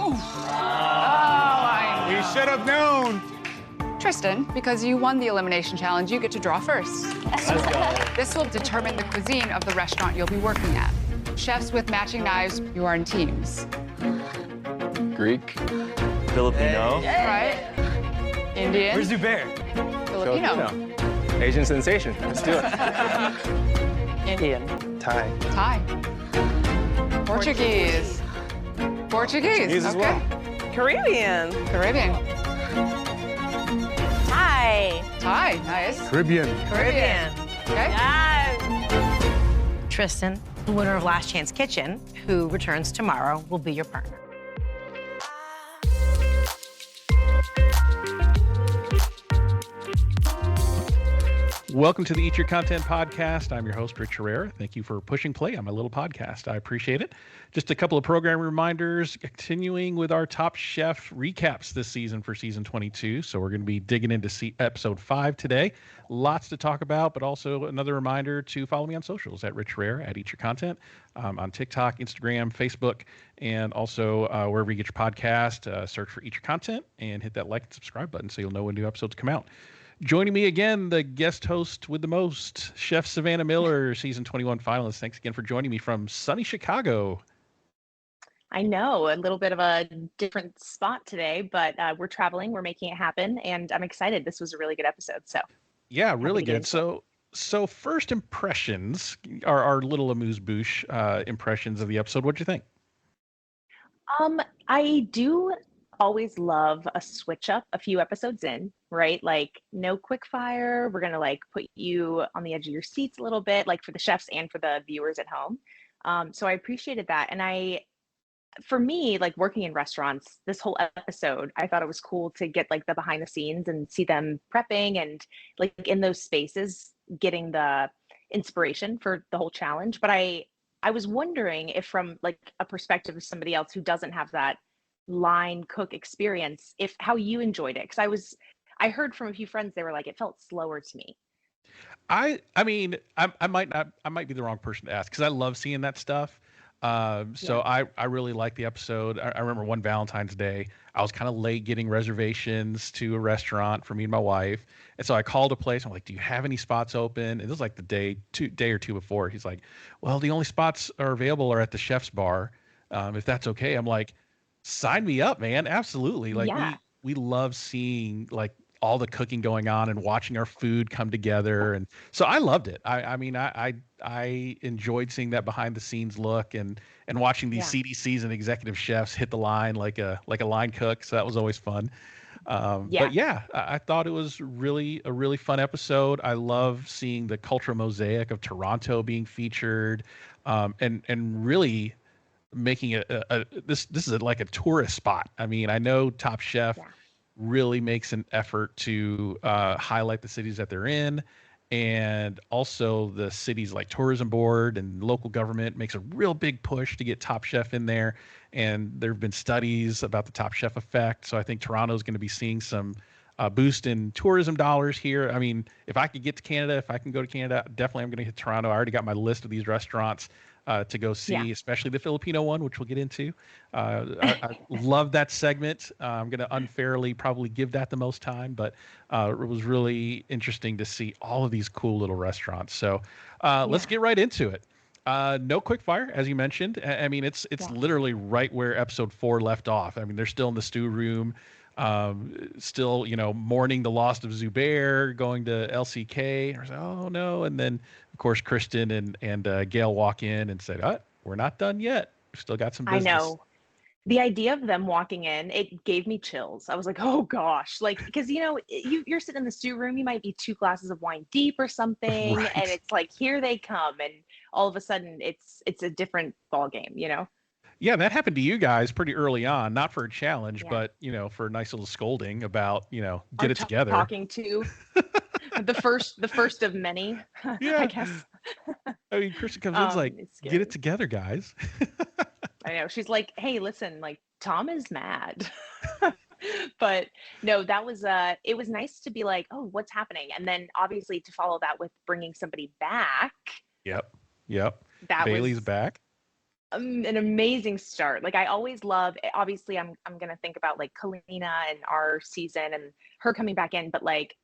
We should have known. Tristan, because you won the elimination challenge, you get to draw first. This will determine the cuisine of the restaurant you'll be working at. Chefs with matching knives, you are in teams. Greek. Filipino. Right? Indian. Where's Zubair? Filipino. Asian sensation. Let's do it. Indian. Thai. Thai. Portuguese. Portuguese, as okay. well. Caribbean. Caribbean. Thai. Thai, nice. Caribbean. Caribbean. Okay. Yes. Tristan, the winner of Last Chance Kitchen, who returns tomorrow, will be your partner. Welcome to the Eat Your Content podcast. I'm your host, Rich Herrera. Thank you for pushing play on my little podcast. I appreciate it. Just a couple of program reminders, continuing with our Top Chef recaps this season for season 22. So we're going to be digging into episode 5 today. Lots to talk about, but also another reminder to follow me on socials at Rich Herrera, at Eat Your Content, on TikTok, Instagram, Facebook, and also wherever you get your podcast, search for Eat Your Content and hit that like and subscribe button so you'll know when new episodes come out. Joining me again, the guest host with the most, Chef Savannah Miller, season 21 finalist. Thanks again for joining me from sunny Chicago. I know, a little bit of a different spot today, but we're traveling, we're making it happen, and I'm excited. This was a really good episode. So yeah, really good. So first impressions, our little amuse-bouche impressions of the episode. What'd you think? I do always love a switch up a few episodes in, right? Like no quick fire. We're gonna like put you on the edge of your seats a little bit, like for the chefs and for the viewers at home. So I appreciated that. And for me, like working in restaurants, this whole episode, I thought it was cool to get like the behind the scenes and see them prepping and like in those spaces, getting the inspiration for the whole challenge. But I was wondering if from like a perspective of somebody else who doesn't have that line cook experience, if how you enjoyed it. Because I heard from a few friends, they were like, it felt slower to me. I mean, I might be the wrong person to ask because I love seeing that stuff. So I really like the episode. I remember one Valentine's Day, I was kind of late getting reservations to a restaurant for me and my wife. And so I called a place. I'm like, do you have any spots open? And this was like the day or two before. He's like, well, the only spots are available are at the chef's bar. If that's okay. I'm like, sign me up, man. Absolutely. Like we love seeing like all the cooking going on and watching our food come together. And so I loved it. I enjoyed seeing that behind the scenes look and watching these CDCs and executive chefs hit the line like a line cook. So that was always fun. But yeah, I thought it was a really fun episode. I love seeing the cultural mosaic of Toronto being featured, and really making it this is like a tourist spot. I mean, I know Top Chef really makes an effort to highlight the cities that they're in, and also the city's like tourism board and local government makes a real big push to get Top Chef in there. And there have been studies about the Top Chef effect. So I think Toronto is going to be seeing some boost in tourism dollars here. I mean, if I could get to Canada, if I can go to Canada, definitely I'm going to hit Toronto. I already got my list of these restaurants to go see, especially the Filipino one, which we'll get into. I love that segment. I'm going to unfairly probably give that the most time, but it was really interesting to see all of these cool little restaurants. So let's get right into it. No quick fire, as you mentioned. I mean, it's literally right where episode 4 left off. I mean, they're still in the stew room, still, mourning the loss of Zubair, going to LCK. I was like, oh no. And then of course, Kristen and Gail walk in and say, we're not done yet. We've still got some business. I know. The idea of them walking in, it gave me chills. I was like, oh gosh, like, because you're sitting in the stew room, you might be 2 glasses of wine deep or something, right. And it's like, here they come, and all of a sudden it's a different ball game, Yeah, that happened to you guys pretty early on, not for a challenge, but for a nice little scolding about get it together. Talking to the first of many, I guess. I mean, Kristen comes in and is like, get it together, guys. I know. She's like, hey, listen, like Tom is mad. But no, that was it was nice to be like, oh, what's happening? And then obviously to follow that with bringing somebody back. Yep. That Bailey's back. an amazing start. Like I always love, obviously I'm going to think about like Kalina and our season and her coming back in, but like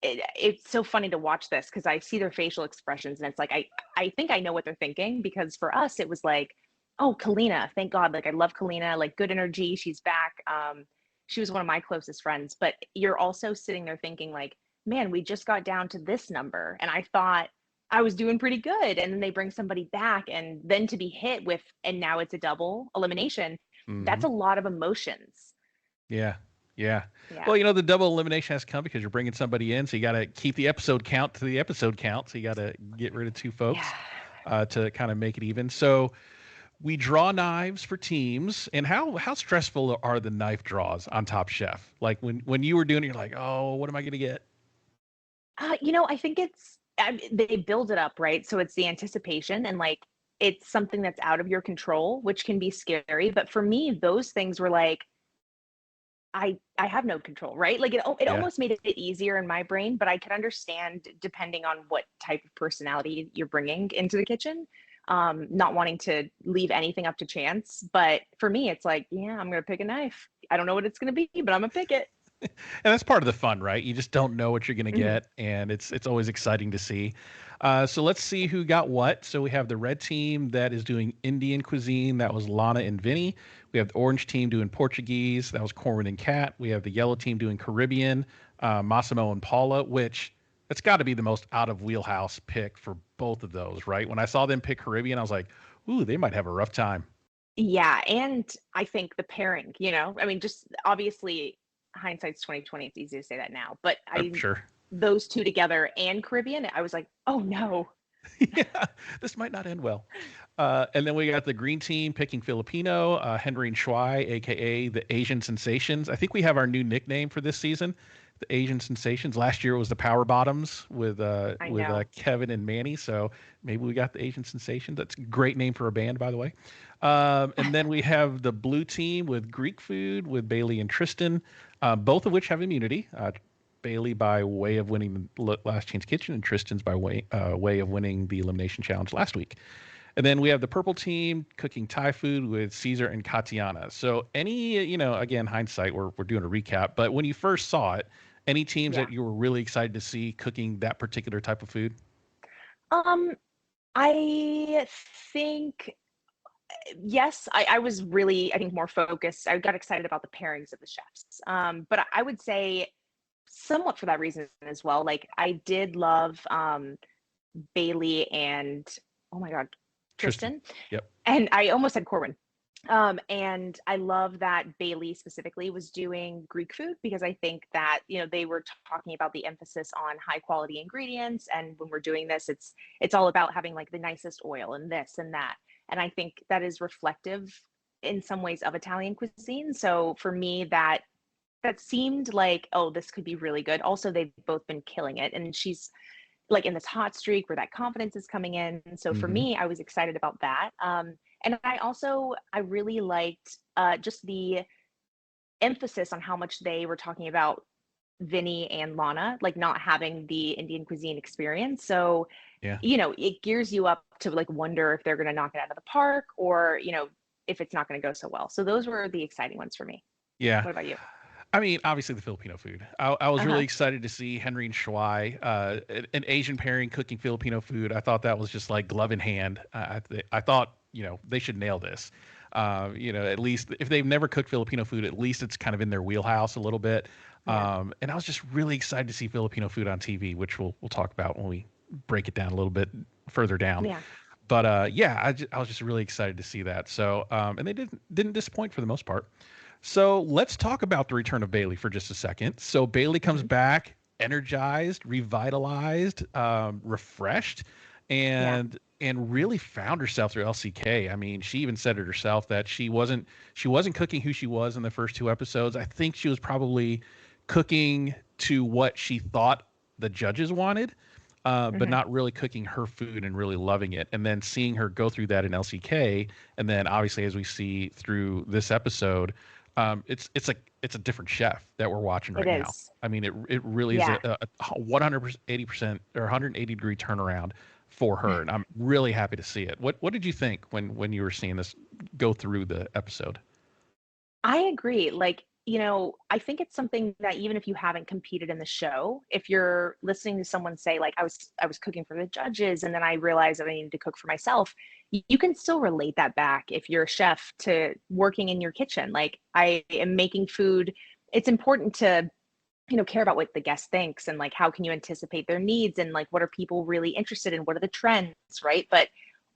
it's so funny to watch this because I see their facial expressions and it's like I think I know what they're thinking, because for us it was like, oh, Kalina, thank God. Like I love Kalina, like good energy, she's back. She was one of my closest friends, but you're also sitting there thinking like, man, we just got down to this number and I thought I was doing pretty good, and then they bring somebody back and then to be hit with, and now it's a double elimination. That's a lot of emotions. Yeah. Yeah. Yeah. Well, the double elimination has come because you're bringing somebody in, so you got to keep the episode count to the episode count. So you got to get rid of 2 folks to kind of make it even. So we draw knives for teams. And how stressful are the knife draws on Top Chef? Like when you were doing it, you're like, oh, what am I going to get? I think they build it up, right? So it's the anticipation and like it's something that's out of your control, which can be scary. But for me, those things were like, I have no control, right? Like it almost made it easier in my brain, but I could understand depending on what type of personality you're bringing into the kitchen, not wanting to leave anything up to chance. But for me, it's like, yeah, I'm going to pick a knife. I don't know what it's going to be, but I'm going to pick it. And that's part of the fun, right? You just don't know what you're going to get, and it's always exciting to see. So let's see who got what. So we have the red team that is doing Indian cuisine. That was Lana and Vinny. We have the orange team doing Portuguese. That was Corwin and Kat. We have the yellow team doing Caribbean, Massimo and Paula, which it's got to be the most out of wheelhouse pick for both of those, right? When I saw them pick Caribbean, I was like, ooh, they might have a rough time. Yeah, and I think the pairing, I mean, just obviously hindsight's 2020. It's easy to say that now, but I'm sure those two together and Caribbean, I was like, oh no. Yeah, this might not end well. And then we got the green team picking Filipino, Henry and Shuai, aka the Asian Sensations. I think we have our new nickname for this season, the Asian Sensations. Last year it was the Power Bottoms with Kevin and Manny. So maybe we got the Asian Sensations. That's a great name for a band, by the way. And then we have the blue team with Greek food with Bailey and Tristan, both of which have immunity. Bailey by way of winning the Last Chance Kitchen, and Tristan's by way of winning the Elimination Challenge last week. And then we have the purple team cooking Thai food with Caesar and Katiana. So again, hindsight, we're doing a recap, but when you first saw it, any teams that you were really excited to see cooking that particular type of food? I think, yes, I was really, I think, more focused. I got excited about the pairings of the chefs. But I would say somewhat for that reason as well. Like I did love Bailey and, oh my God, Tristan. Yep. And I almost said Corwin. And I love that Bailey specifically was doing Greek food, because I think that, they were talking about the emphasis on high quality ingredients. And when we're doing this, it's all about having like the nicest oil and this and that. And I think that is reflective in some ways of Italian cuisine. So for me, that seemed like, oh, this could be really good. Also, they've both been killing it. And she's like in this hot streak where that confidence is coming in. So for me, I was excited about that. And I really liked just the emphasis on how much they were talking about Vinny and Lana, like not having the Indian cuisine experience. So, it gears you up to like wonder if they're going to knock it out of the park, or, if it's not going to go so well. So those were the exciting ones for me. Yeah. What about you? I mean, obviously the Filipino food. I was really excited to see Henry and Shuai, an Asian pairing cooking Filipino food. I thought that was just like glove in hand. I thought, they should nail this. At least if they've never cooked Filipino food, at least it's kind of in their wheelhouse a little bit. And I was just really excited to see Filipino food on TV, which we'll talk about when we break it down a little bit further down. Yeah. But I was just really excited to see that. So and they didn't disappoint for the most part. So let's talk about the return of Bailey for just a second. So Bailey comes back energized, revitalized, refreshed, and really found herself through LCK. I mean, she even said it herself that she wasn't cooking who she was in the first 2 episodes. I think she was probably cooking to what she thought the judges wanted, but not really cooking her food and really loving it. And then seeing her go through that in LCK, and then obviously as we see through this episode, it's a different chef that we're watching right now. I mean, it really is a 180% or 180 degree turnaround for her, and I'm really happy to see it. What did you think when you were seeing this go through the episode? I agree. Like, I think it's something that even if you haven't competed in the show, if you're listening to someone say like I was cooking for the judges and then I realized that I needed to cook for myself, you can still relate that back if you're a chef to working in your kitchen. Like I am making food. It's important to care about what the guest thinks and like how can you anticipate their needs and like what are people really interested in, what are the trends, right? But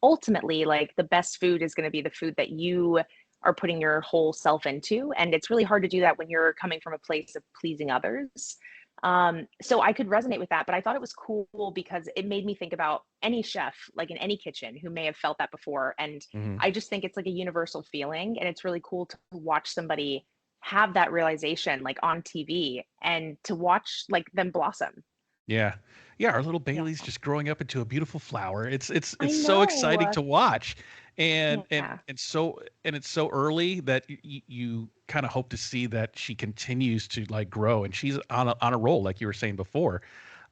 ultimately, like the best food is going to be the food that you are putting your whole self into, and it's really hard to do that when you're coming from a place of pleasing others. So I could resonate with that, but I thought it was cool because it made me think about any chef like in any kitchen who may have felt that before. And Hmm. I just think it's like a universal feeling, and it's really cool to watch somebody have that realization like on TV and to watch like them blossom. Yeah. Yeah, our little Yeah. Bailey's just growing up into a beautiful flower. I It's so exciting know. to watch. And Yeah. it's so early that you kind of hope to see that she continues to like grow, and she's on a roll like you were saying before.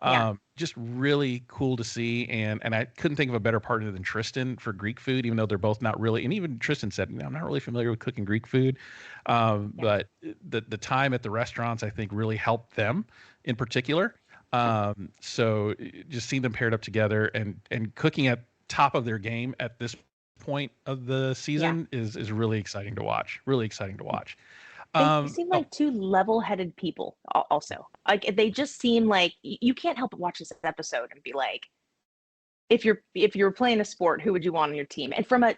Yeah. Just really cool to see, and I couldn't think of a better partner than Tristan for Greek food, even though they're both not really. And even Tristan said, "I'm not really familiar with cooking Greek food," Yeah. but the time at the restaurants I think really helped them in particular. So just seeing them paired up together and cooking at top of their game at this point of the Yeah. season is really exciting to watch. Really exciting to watch. They seem Oh, like two level-headed people also. Like they just seem like you can't help but watch this episode and be like, if you're playing a sport, who would you want on your team? And from a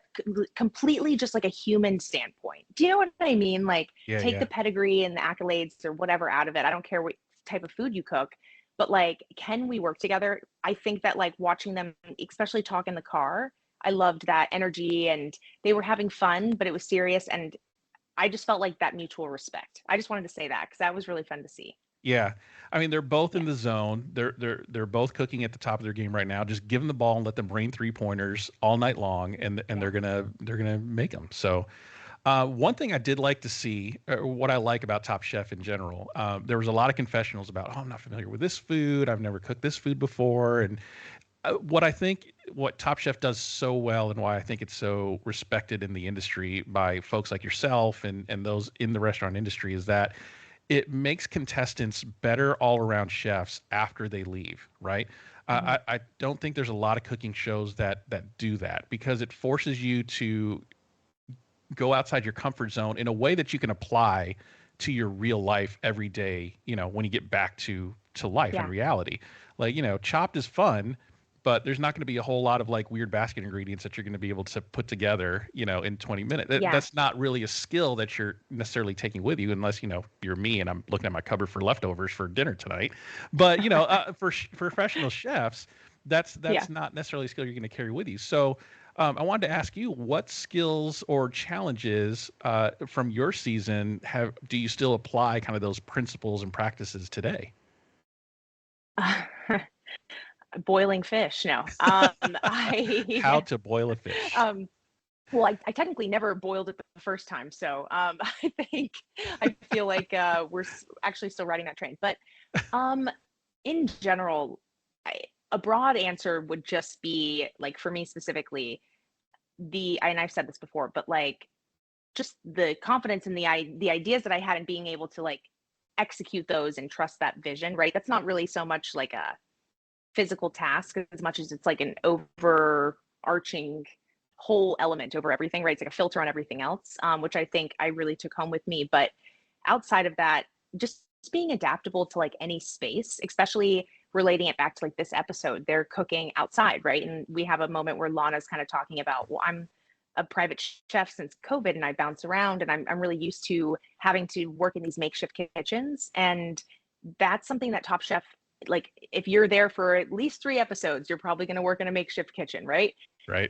completely just like a human standpoint. Do you know what I mean? Like yeah, take the yeah. pedigree and the accolades or whatever out of it. I don't care what type of food you cook, but like can we work together? I think that like watching them especially talk in the car, I loved that energy and they were having fun, but it was serious and I just felt like that mutual respect. I just wanted to say that because that was really fun to see. Yeah. I mean, they're both in Yeah. the zone. They're both cooking at the top of their game right now. Just give them the ball and let them rain three pointers all night long, and Yeah. they're gonna make them. So, one thing I did like to see, or what I like about Top Chef in general, there was a lot of confessionals about, oh, I'm not familiar with this food. I've never cooked this food before, and what Top Chef does so well, and why I think it's so respected in the industry by folks like yourself and those in the restaurant industry, is that it makes contestants better all around chefs after they leave, right? Hmm. I don't think there's a lot of cooking shows that do that, because it forces you to go outside your comfort zone in a way that you can apply to your real life every day, when you get back to life and Yeah. reality. Like, Chopped is fun, but there's not going to be a whole lot of like weird basket ingredients that you're going to be able to put together, in 20 minutes. Yeah. That's not really a skill that you're necessarily taking with you, unless, you're me and I'm looking at my cupboard for leftovers for dinner tonight. But, for professional chefs, Yeah. that's not necessarily a skill you're going to carry with you. So, I wanted to ask you, what skills or challenges from your season do you still apply kind of those principles and practices today? Boiling fish. No. How I to boil a fish. um well, I technically never boiled it the first time, so I think I feel like we're actually still riding that train. But um, in general, a broad answer would just be like for me specifically, and I've said this before, but like just the confidence in the ideas that I had and being able to like execute those and trust that vision, right? That's not really so much like a physical task as much as it's like an overarching whole element over everything, right? It's like a filter on everything else, which I think I really took home with me. But outside of that, just being adaptable to like any space, especially relating it back to like this episode, they're cooking outside, right? And we have a moment where Lana's kind of talking about, well, I'm a private chef since COVID and I bounce around and I'm really used to having to work in these makeshift kitchens. And that's something that Top Chef, like if you're there for at least 3 episodes, you're probably going to work in a makeshift kitchen, right? Right.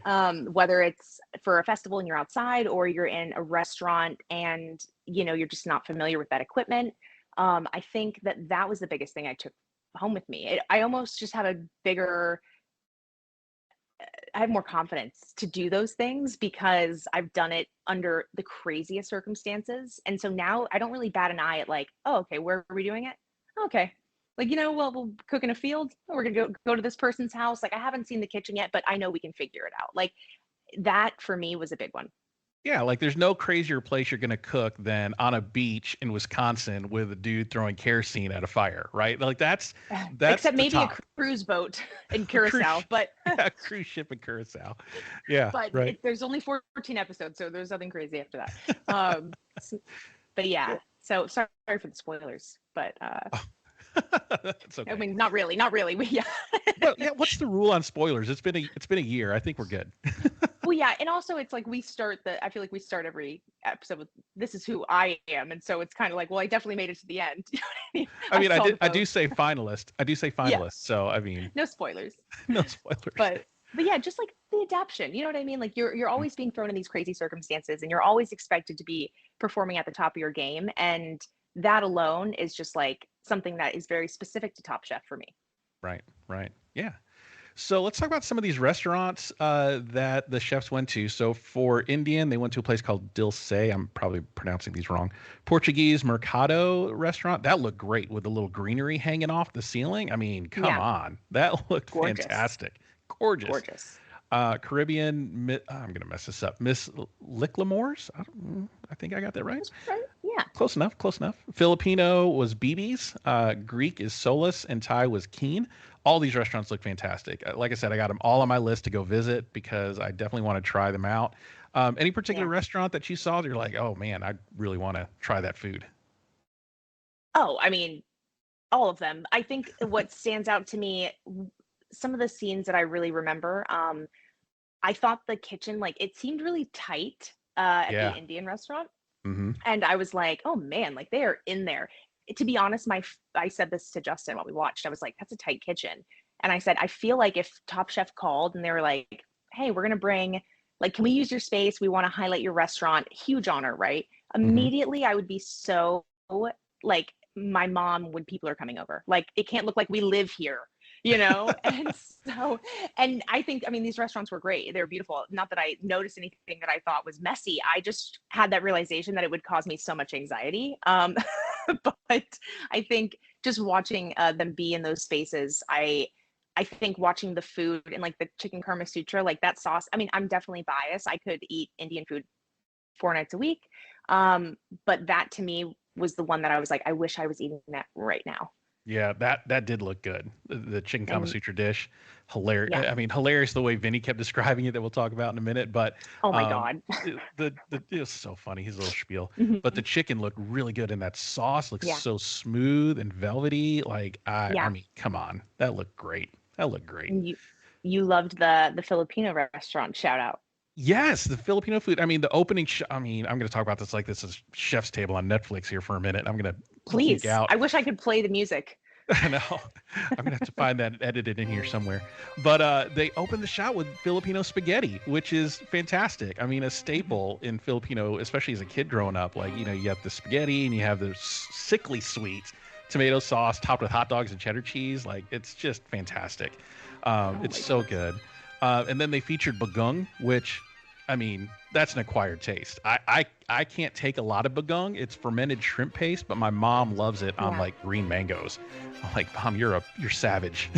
Whether it's for a festival and you're outside or you're in a restaurant and you're just not familiar with that equipment. I think that was the biggest thing I took home with me. I almost just have I have more confidence to do those things because I've done it under the craziest circumstances. And so now I don't really bat an eye at like, oh, okay, where are we doing it? Okay. Like, well, we'll cook in a field. We're gonna go to this person's house. Like, I haven't seen the kitchen yet, but I know we can figure it out. Like, that for me was a big one. Yeah, like there's no crazier place you're gonna cook than on a beach in Wisconsin with a dude throwing kerosene at a fire, right? Like that's Except the maybe top. a cruise boat in Curacao, but Yeah, cruise ship in Curacao. Yeah, but right. there's only 14 episodes, so there's nothing crazy after that. But yeah, so sorry for the spoilers, but That's okay. I mean, not really. Yeah. Well, yeah. What's the rule on spoilers? It's been a year. I think we're good. Well, yeah, and also it's like I feel like we start every episode with "This is who I am," and so it's kind of like, well, I definitely made it to the end. You know what I mean? I do say finalist. I do say finalist. Yeah. So I mean, No spoilers. no spoilers. But yeah, just like the adaptation, you know what I mean? Like you're always being thrown in these crazy circumstances, and you're always expected to be performing at the top of your game, and that alone is just like something that is very specific to Top Chef for me. Right. Yeah. So let's talk about some of these restaurants that the chefs went to. So for Indian, they went to a place called Dulce. I'm probably pronouncing these wrong. Portuguese Mercado restaurant. That looked great with the little greenery hanging off the ceiling. I mean, come on. That looked fantastic. Gorgeous. Caribbean, I'm going to mess this up. Miss Licklamore's? I think I got that right. Yeah. Close enough. Filipino was BB's. Greek is Solus, and Thai was Keen. All these restaurants look fantastic. Like I said, I got them all on my list to go visit because I definitely want to try them out. Any particular restaurant that you saw that you're like, oh man, I really want to try that food? Oh, I mean, all of them. I think what stands out to me, some of the scenes that I really remember, I thought the kitchen, like it seemed really tight at the Indian restaurant. Mm-hmm. And I was like, oh man, like they are in there. To be honest, I said this to Justin while we watched. I was like, that's a tight kitchen. And I said, I feel like if Top Chef called and they were like, hey, we're going to bring, like, can we use your space? We want to highlight your restaurant. Huge honor, right? Immediately, I would be so like my mom when people are coming over. Like, it can't look like we live here. And so, and I think, I mean, these restaurants were great. They were beautiful. Not that I noticed anything that I thought was messy. I just had that realization that it would cause me so much anxiety. But I think just watching them be in those spaces, I think watching the food and like the chicken karma sutra, like that sauce, I mean, I'm definitely biased. I could eat Indian food 4 nights a week. But that to me was the one that I was like, I wish I was eating that right now. Yeah, that did look good. The chicken Kama Sutra dish, hilarious. Yeah. I mean, hilarious the way Vinny kept describing it that we'll talk about in a minute. But oh my God, it was so funny, his little spiel. But the chicken looked really good, and that sauce looks so smooth and velvety. Like I mean, come on, that looked great. And you loved the Filipino restaurant shout out. Yes, the Filipino food. I mean, the opening. I mean, I'm going to talk about this like this is Chef's Table on Netflix here for a minute. I'm going to please. I wish I could play the music. I know. I'm going to have to find that and edit it in here somewhere. But they opened the shot with Filipino spaghetti, which is fantastic. I mean, a staple in Filipino, especially as a kid growing up. Like, you have the spaghetti and you have the sickly sweet tomato sauce topped with hot dogs and cheddar cheese. Like, it's just fantastic. It's so good. And then they featured bagung, which, I mean, that's an acquired taste. I can't take a lot of bagung. It's fermented shrimp paste, but my mom loves it on like green mangoes. I'm like, Mom, you're savage.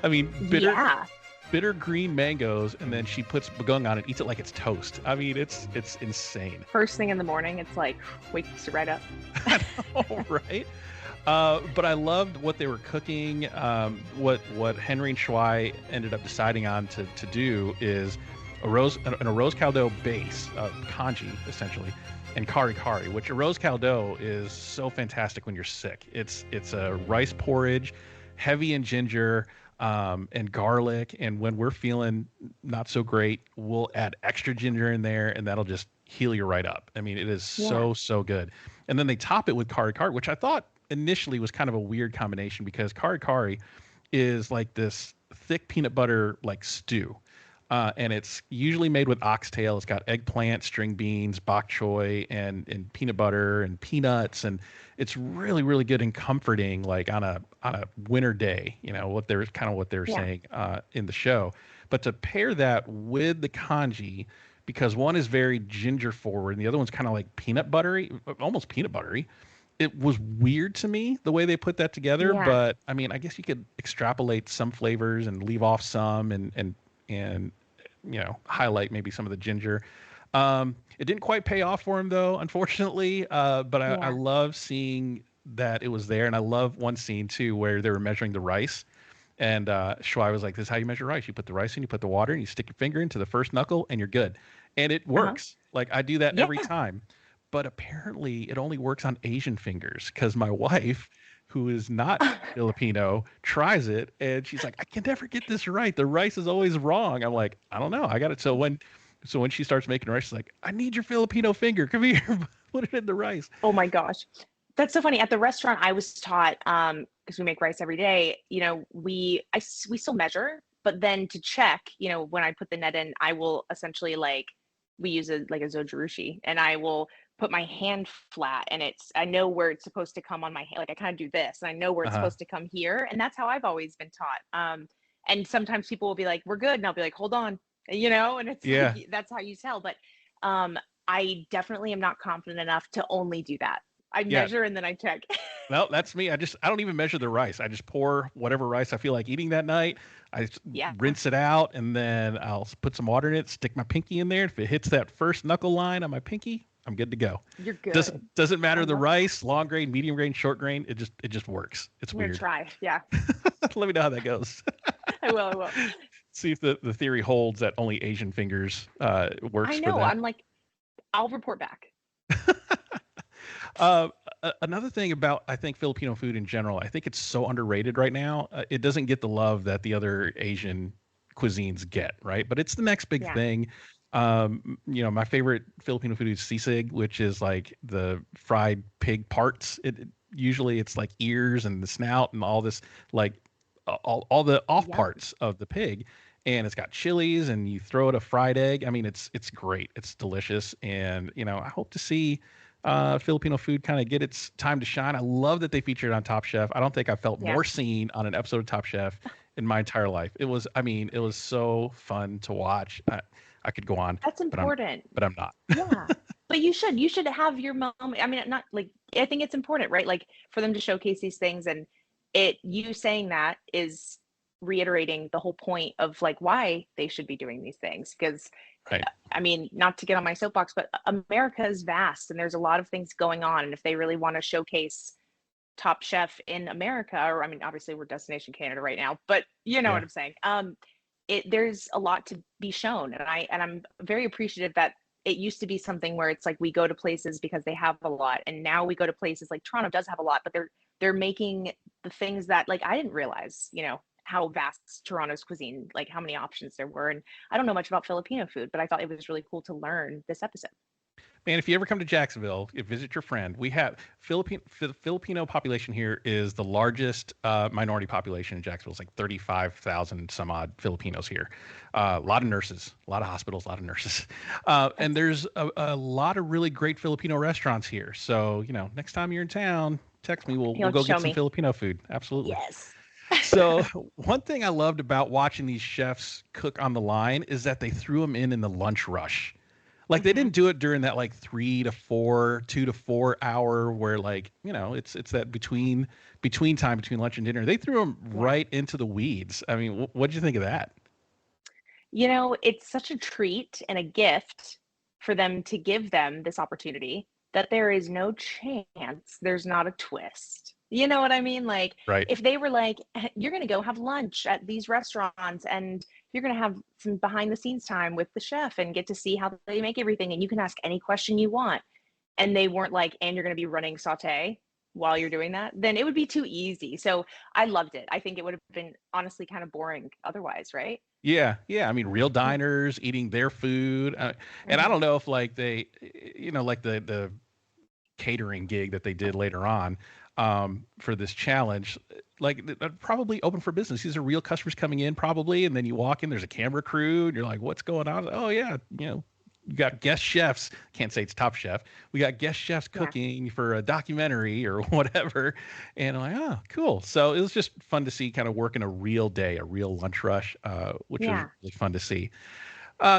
I mean, bitter green mangoes, and then she puts bagung on it, eats it like it's toast. I mean, it's insane. First thing in the morning, it's like wakes you right up. I know, right? But I loved what they were cooking. What Henry and Shuai ended up deciding on to do is a rose caldo base, congee essentially, and kari kari, which a rose caldo is so fantastic when you're sick. It's a rice porridge, heavy in ginger and garlic, and when we're feeling not so great, we'll add extra ginger in there, and that'll just heal you right up. I mean, it is so good. And then they top it with kari kari, which I thought initially was kind of a weird combination because kari kari is like this thick peanut butter like stew. And it's usually made with oxtail. It's got eggplant, string beans, bok choy, and peanut butter and peanuts, and it's really, really good and comforting. Like on a winter day, what they're saying in the show. But to pair that with the congee, because one is very ginger forward, and the other one's kind of like peanut buttery, almost peanut buttery. it was weird to me the way they put that together. Yeah. But I mean, I guess you could extrapolate some flavors and leave off some, and highlight maybe some of the ginger. It didn't quite pay off for him though, unfortunately. But I Yeah. love seeing that it was there, and I love one scene too where they were measuring the rice. And Shwai was like, "This is how you measure rice. You put the rice in, you put the water, and you stick your finger into the first knuckle, and you're good." And it Uh-huh. works. Like I do that every Yeah. time. But apparently, it only works on Asian fingers because my wife, who is not Filipino, tries it, and she's like, "I can never get this right. The rice is always wrong." I'm like, "I don't know. I got it." So when she starts making rice, she's like, "I need your Filipino finger. Come here, put it in the rice." Oh my gosh. That's so funny. At the restaurant, I was taught, because we make rice every day, we still measure, but then to check, when I put the net in, I will essentially we use a zojirushi, and I will put my hand flat, and I know where it's supposed to come on my hand. Like I kind of do this, and I know where it's Uh-huh. supposed to come here. And that's how I've always been taught. And sometimes people will be like, "We're good." And I'll be like, "Hold on," and it's Yeah. like, that's how you tell. But I definitely am not confident enough to only do that. I Yeah. measure and then I check. No, that's me. I don't even measure the rice. I just pour whatever rice I feel like eating that night. Yeah. Rinse it out, and then I'll put some water in it, stick my pinky in there. If it hits that first knuckle line on my pinky, I'm good to go. You're good. Doesn't matter I the love rice, long grain, medium grain, short grain. It just works. It's I'm gonna weird. try. Yeah, Let me know how that goes. I will. See if the theory holds that only Asian fingers works I for know. that. I'm like, I'll report back. Another thing about, I think, Filipino food in general, I think it's so underrated right now. It doesn't get the love that the other Asian cuisines get, right? But it's the next big Yeah. thing. My favorite Filipino food is sisig, which is like the fried pig parts. Usually it's like ears and the snout and all this, like all the off Yum. parts of the pig. And it's got chilies, and you throw it a fried egg. I mean, it's great. It's delicious. And, I hope to see Filipino food kind of get its time to shine. I love that they featured it on Top Chef. I don't think I felt Yeah. more seen on an episode of Top Chef in my entire life. It was so fun to watch. I could go on, That's but important. I'm not. Yeah. But you should have your moment. I mean, not like, I think it's important, right? Like for them to showcase these things, and you saying that is reiterating the whole point of like why they should be doing these things. Because Right. I mean, not to get on my soapbox, but America is vast and there's a lot of things going on. And if they really want to showcase Top Chef in America, or I mean, obviously we're Destination Canada right now, but you know Yeah. what I'm saying. There's a lot to be shown, and I'm very appreciative that it used to be something where it's like we go to places because they have a lot, and now we go to places like Toronto does have a lot, but they're making the things that like I didn't realize, how vast Toronto's cuisine, like how many options there were. And I don't know much about Filipino food, but I thought it was really cool to learn this episode. Man, if you ever come to Jacksonville, visit your friend. We have Filipino population here is the largest minority population in Jacksonville. It's like 35,000 some odd Filipinos here. A lot of nurses, a lot of hospitals, a lot of nurses. And there's a lot of really great Filipino restaurants here. So, next time you're in town, text me. We'll go show get some me. Filipino food. Absolutely. Yes. So one thing I loved about watching these chefs cook on the line is that they threw them in the lunch rush. Like they didn't do it during that like 2 to 4 hour where like, it's that between time between lunch and dinner. They threw them right into the weeds. I mean, what'd you think of that? It's such a treat and a gift for them to give them this opportunity that there is no chance there's not a twist. You know what I mean? Like, Right. if they were like, you're going to go have lunch at these restaurants and you're going to have some behind the scenes time with the chef and get to see how they make everything, and you can ask any question you want. And they weren't like, and you're going to be running saute while you're doing that, then it would be too easy. So I loved it. I think it would have been honestly kind of boring otherwise, right? Yeah. I mean, real diners eating their food. And I don't know if like they, like the catering gig that they did later on for this challenge, like they're probably open for business. These are real customers coming in probably. And then you walk in, there's a camera crew and you're like, what's going on? Oh yeah. You got guest chefs. Can't say it's Top Chef. We got guest chefs cooking for a documentary or whatever. And I'm like, oh, cool. So it was just fun to see kind of working a real day, a real lunch rush, which was really fun to see.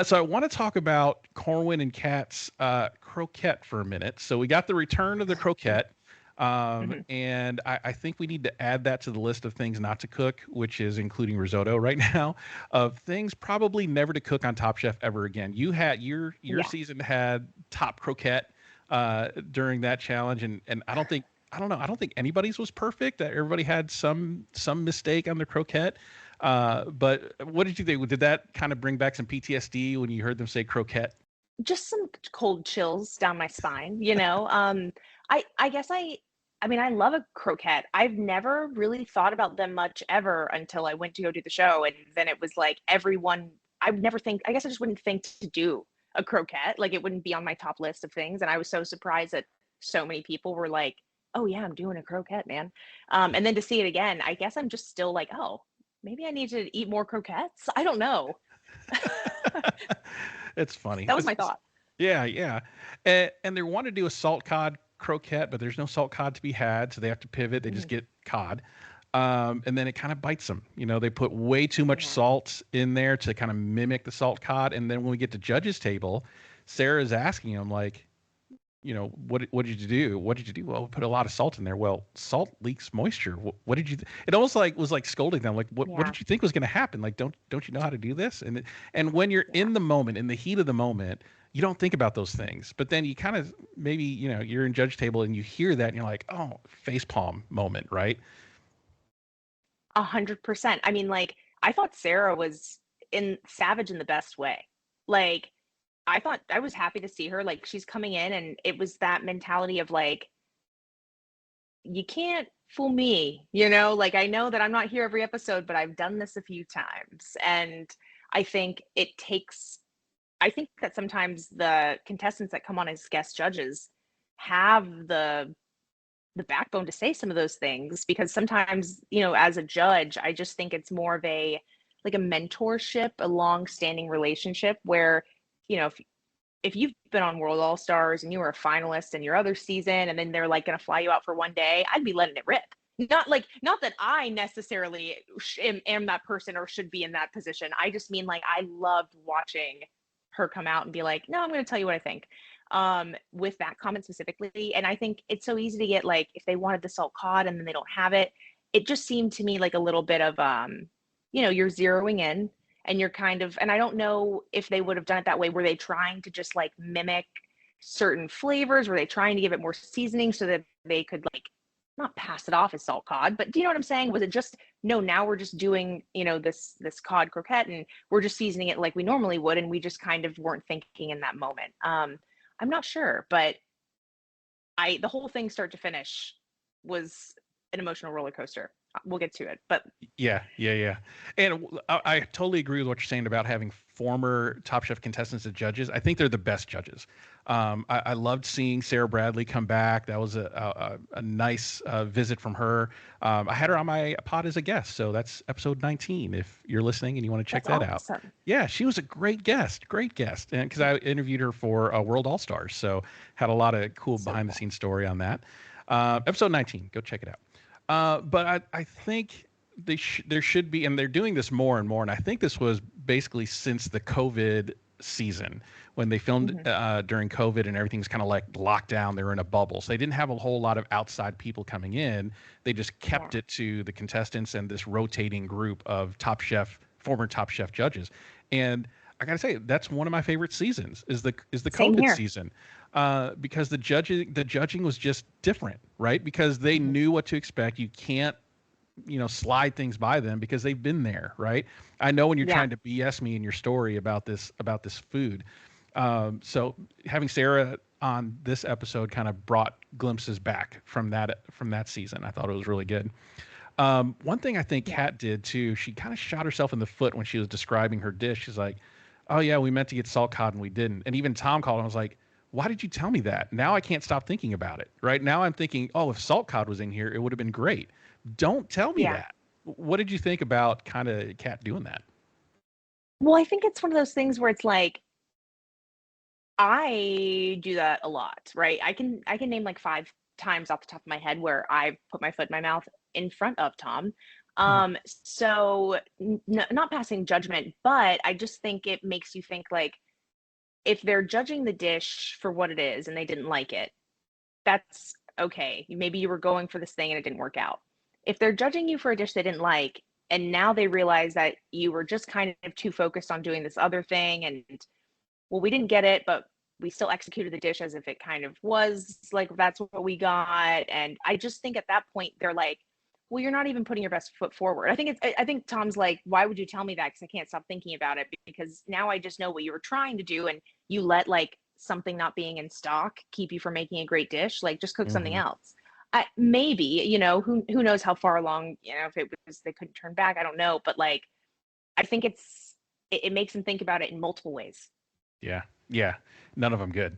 So I want to talk about Corwin and Kat's croquette for a minute. So we got the return of the croquette. And I think we need to add that to the list of things not to cook, which is including risotto right now, of things probably never to cook on Top Chef ever again. You had your season had top croquette during that challenge, and I don't know. I don't think anybody's was perfect. Everybody had some mistake on the croquette. But what did you think? Did that kind of bring back some PTSD when you heard them say croquette? Just some cold chills down my spine, I guess I mean, I love a croquette. I've never really thought about them much ever until I went to go do the show. And then it was like everyone, I would never think, I guess I just wouldn't think to do a croquette. Like it wouldn't be on my top list of things. And I was so surprised that so many people were like, oh yeah, I'm doing a croquette, man. And then to see it again, I guess I'm just still like, oh, maybe I need to eat more croquettes. I don't know. It's funny. That was my thought. Yeah, yeah. And they want to do a salt cod croquette, but there's no salt cod to be had, so they have to pivot. They just get cod. And then it kind of bites them. They put way too much salt in there to kind of mimic the salt cod. And then when we get to judges table, Sarah's asking them like, what did you do? What did you do? Well, we put a lot of salt in there. Well, salt leaks moisture. What did you? It almost was like scolding them. Like, what did you think was going to happen? Like, don't you know how to do this? And when you're in the moment, in the heat of the moment, you don't think about those things. But then you kind of maybe you're in judge table and you hear that and you're like, oh, facepalm moment, right? 100%. I mean, like I thought Sarah was savage in the best way. Like I was happy to see her. Like she's coming in and it was that mentality of like, you can't fool me, like I know that I'm not here every episode, but I've done this a few times. And I think that sometimes the contestants that come on as guest judges have the backbone to say some of those things, because sometimes, as a judge, I just think it's more of a mentorship, a long-standing relationship where, if you've been on World All Stars and you were a finalist in your other season and then they're like going to fly you out for one day, I'd be letting it rip. Not that I necessarily am that person or should be in that position. I just mean like I loved watching her come out and be like, no, I'm going to tell you what I think, with that comment specifically. And I think it's so easy to get like, if they wanted the salt cod and then they don't have it, it just seemed to me like a little bit of, you're zeroing in and you're kind of, and I don't know if they would have done it that way. Were they trying to just like mimic certain flavors? Were they trying to give it more seasoning so that they could like not pass it off as salt cod, but do you know what I'm saying? Was it just, no, now we're just doing, this cod croquette and we're just seasoning it like we normally would. And we just kind of weren't thinking in that moment. I'm not sure, but the whole thing start to finish was an emotional roller coaster. We'll get to it, but yeah. And I totally agree with what you're saying about having former Top Chef contestants as judges. I think they're the best judges. I loved seeing Sarah Bradley come back. That was a nice visit from her. I had her on my pod as a guest, so that's episode 19. If you're listening and you want to check that out, yeah, she was a great guest, and because I interviewed her for World All Stars, so had a lot of cool behind the scenes story on that. Episode 19, go check it out. But I think there should be, and they're doing this more and more. And I think this was basically since the COVID season when they filmed during COVID and everything's kind of like locked down. They were in a bubble. So they didn't have a whole lot of outside people coming in. They just kept it to the contestants and this rotating group of former Top Chef judges. And I got to say, that's one of my favorite seasons is the COVID season. Because the judging was just different, right? Because they knew what to expect. You can't, slide things by them because they've been there, right? I know when you're trying to BS me in your story about this food. So having Sarah on this episode kind of brought glimpses back from that season. I thought it was really good. One thing I think Kat did too, she kind of shot herself in the foot when she was describing her dish. She's like, oh yeah, we meant to get salt cod and we didn't. And even Tom called and was like, why did you tell me that? Now I can't stop thinking about it, right? Now I'm thinking, oh, if salt cod was in here, it would have been great. Don't tell me that. What did you think about kind of Kat doing that? Well, I think it's one of those things where it's like, I do that a lot, right? I can name like 5 times off the top of my head where I put my foot in my mouth in front of Tom. So not passing judgment, but I just think it makes you think like, if they're judging the dish for what it is and they didn't like it, that's okay, maybe you were going for this thing and it didn't work out. If they're judging you for a dish they didn't like, and now they realize that you were just kind of too focused on doing this other thing, and well, we didn't get it, but we still executed the dish as if it kind of was like that's what we got. And I just think at that point they're like, well, you're not even putting your best foot forward. I think Tom's like, why would you tell me that? Because I can't stop thinking about it, because now I just know what you were trying to do, and you let like something not being in stock keep you from making a great dish. Like, just cook something else. Maybe, you know, who knows how far along, you know, if it was they couldn't turn back, I don't know, but like I think it makes them think about it in multiple ways. Yeah. Yeah. None of them good.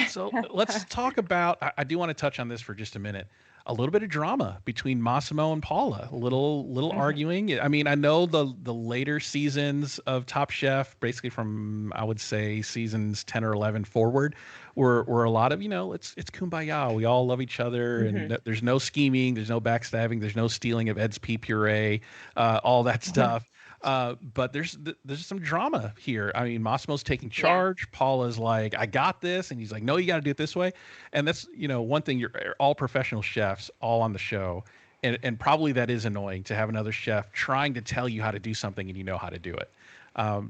So let's talk about, I do want to touch on this for just a minute. A little bit of drama between Massimo and Paula, a little arguing. I mean, I know the later seasons of Top Chef, basically from, I would say, seasons 10 or 11 forward, were a lot of, you know, it's kumbaya. We all love each other, and there's no scheming, there's no backstabbing, there's no stealing of Ed's pea puree, all that stuff. But there's some drama here. I mean, Massimo's taking charge. Paula's like, I got this. And he's like, no, you got to do it this way. And that's, you know, one thing, you're all professional chefs all on the show. And probably that is annoying to have another chef trying to tell you how to do something and you know how to do it.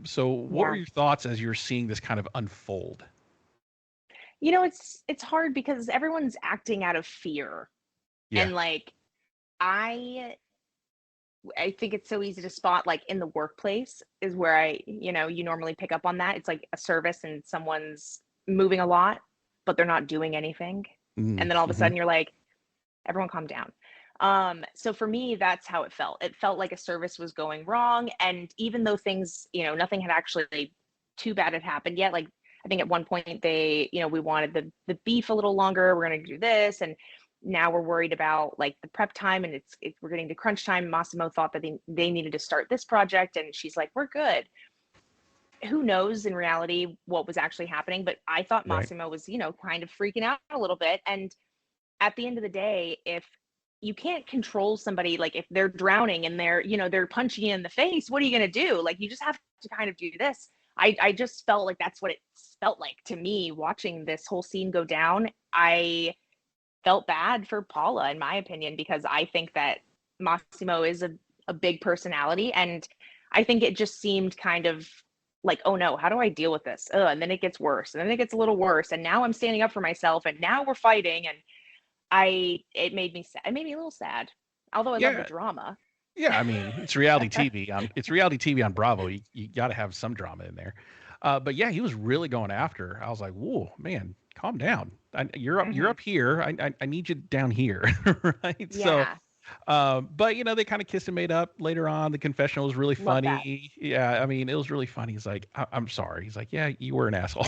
So what were your thoughts as you're seeing this kind of unfold? You know, it's hard because everyone's acting out of fear. Yeah. And like, I think it's so easy to spot, like in the workplace is where you normally pick up on that. It's like a service and someone's moving a lot, but they're not doing anything. And then all of a sudden you're like, everyone calm down. So for me, that's how it felt. It felt like a service was going wrong. And even though things, you know, nothing had actually too bad had happened yet. Like, I think at one point they, you know, we wanted the beef a little longer. We're going to do this. And now we're worried about like the prep time, and we're getting to crunch time. Massimo thought that they needed to start this project, and she's like, we're good. Who knows in reality what was actually happening, but I thought Massimo was, you know, kind of freaking out a little bit. And at the end of the day, if you can't control somebody, like if they're drowning and they're punching you in the face, what are you going to do? Like, you just have to kind of do this. I just felt like that's what it felt like to me watching this whole scene go down. I felt bad for Paula, in my opinion, because I think that Massimo is a big personality. And I think it just seemed kind of like, oh no, how do I deal with this? And then it gets worse, and then it gets a little worse. And now I'm standing up for myself, and now we're fighting. And it made me sad. It made me a little sad, although I love the drama. Yeah, I mean, it's reality TV. It's reality TV on Bravo. You got to have some drama in there. But yeah, he was really going after her. I was like, whoa, man, calm down. You're up here. I need you down here, right? Yeah. So, but you know, they kind of kissed and made up later on. The confessional was really funny. Yeah, I mean, it was really funny. He's like, I'm sorry. He's like, yeah, you were an asshole.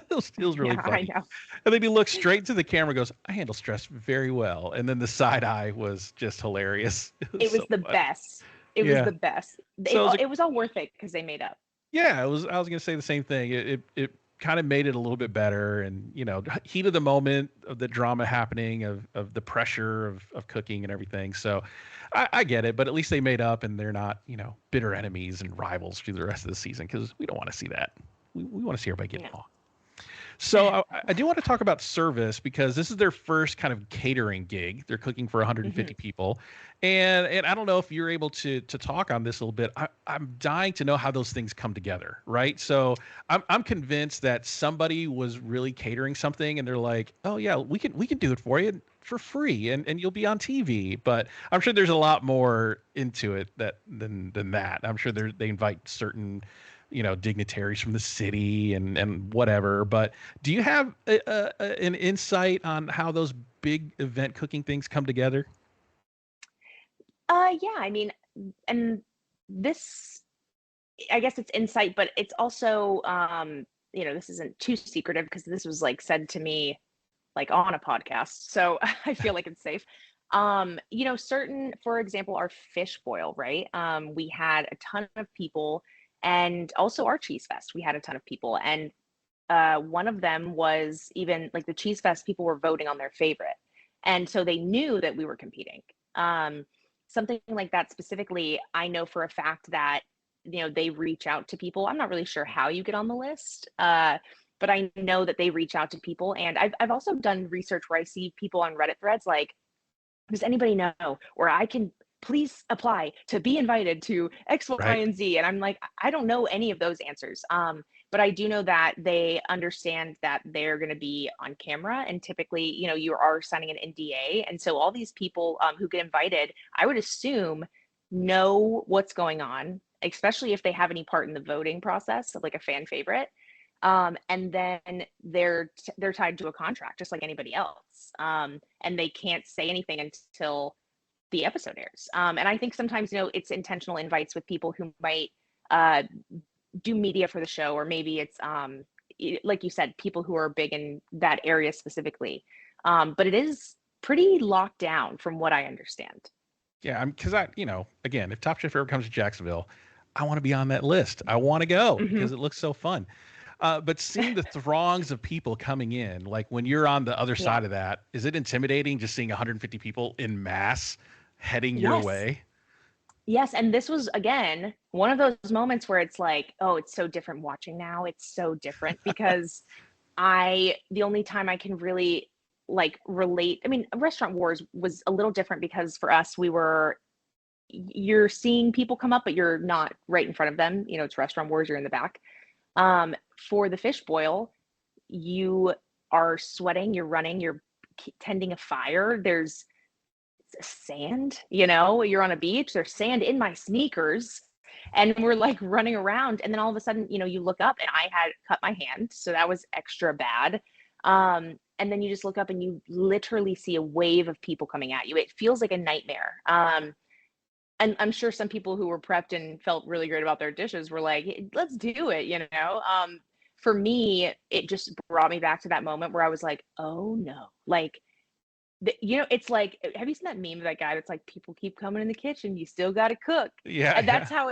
It was really funny. I know. And then he looks straight to the camera and goes, I handle stress very well. And then the side eye was just hilarious. It was the best. It was the best. It was all worth it because they made up. Yeah, I was going to say the same thing. It kind of made it a little bit better. And, you know, heat of the moment of the drama happening, of the pressure of cooking and everything. So I get it, but at least they made up, and they're not, you know, bitter enemies and rivals through the rest of the season, because we don't want to see that. We want to see everybody get along. So I do want to talk about service, because this is their first kind of catering gig. They're cooking for 150 people. And I don't know if you're able to talk on this a little bit. I'm dying to know how those things come together, right? So I'm convinced that somebody was really catering something, and they're like, oh yeah, we can do it for you for free, and you'll be on TV. But I'm sure there's a lot more into it than that. I'm sure they invite certain, you know, dignitaries from the city and whatever. But do you have an insight on how those big event cooking things come together? Yeah, I mean, and this, I guess it's insight, but it's also, you know, this isn't too secretive because this was like said to me like on a podcast. So I feel like it's safe. You know, for example, our fish boil, right? We had a ton of people, and also our cheese fest, we had a ton of people. And one of them was even like the cheese fest, people were voting on their favorite. And so they knew that we were competing. Something like that specifically, I know for a fact that, you know, they reach out to people. I'm not really sure how you get on the list, but but I know that they reach out to people. And I've also done research where I see people on Reddit threads like, does anybody know, or I can please apply to be invited to X, Y, Right. and Z. And I'm like, I don't know any of those answers. But I do know that they understand that they're going to be on camera, and typically, you are signing an NDA. And so all these people who get invited, I would assume know what's going on, especially if they have any part in the voting process, like a fan favorite. And then they're tied to a contract just like anybody else. And they can't say anything until the episode airs. And I think sometimes, it's intentional invites with people who might do media for the show, or maybe it's like you said, people who are big in that area specifically. But it is pretty locked down from what I understand. Yeah, because again, if Top Chef ever comes to Jacksonville, I want to be on that list. I want to go because it looks so fun. But seeing the throngs of people coming in, like when you're on the other side of that, is it intimidating just seeing 150 people in mass heading your way? Yes. And this was, again, one of those moments where it's like, oh, it's so different watching now. It's so different because the only time I can really relate, I mean, Restaurant Wars was a little different because for us, you're seeing people come up, but you're not right in front of them. It's Restaurant Wars, you're in the back. For the fish boil, you are sweating, you're running, you're tending a fire. There's sand, you're on a beach, there's sand in my sneakers, and we're like running around. And then all of a sudden, you look up, and I had cut my hand. So that was extra bad. And then you just look up and you literally see a wave of people coming at you. It feels like a nightmare. And I'm sure some people who were prepped and felt really great about their dishes were like, hey, let's do it, For me, it just brought me back to that moment where I was like, oh no, it's like, have you seen that meme of that guy that's like, people keep coming in the kitchen, you still got to cook? Yeah. And that's how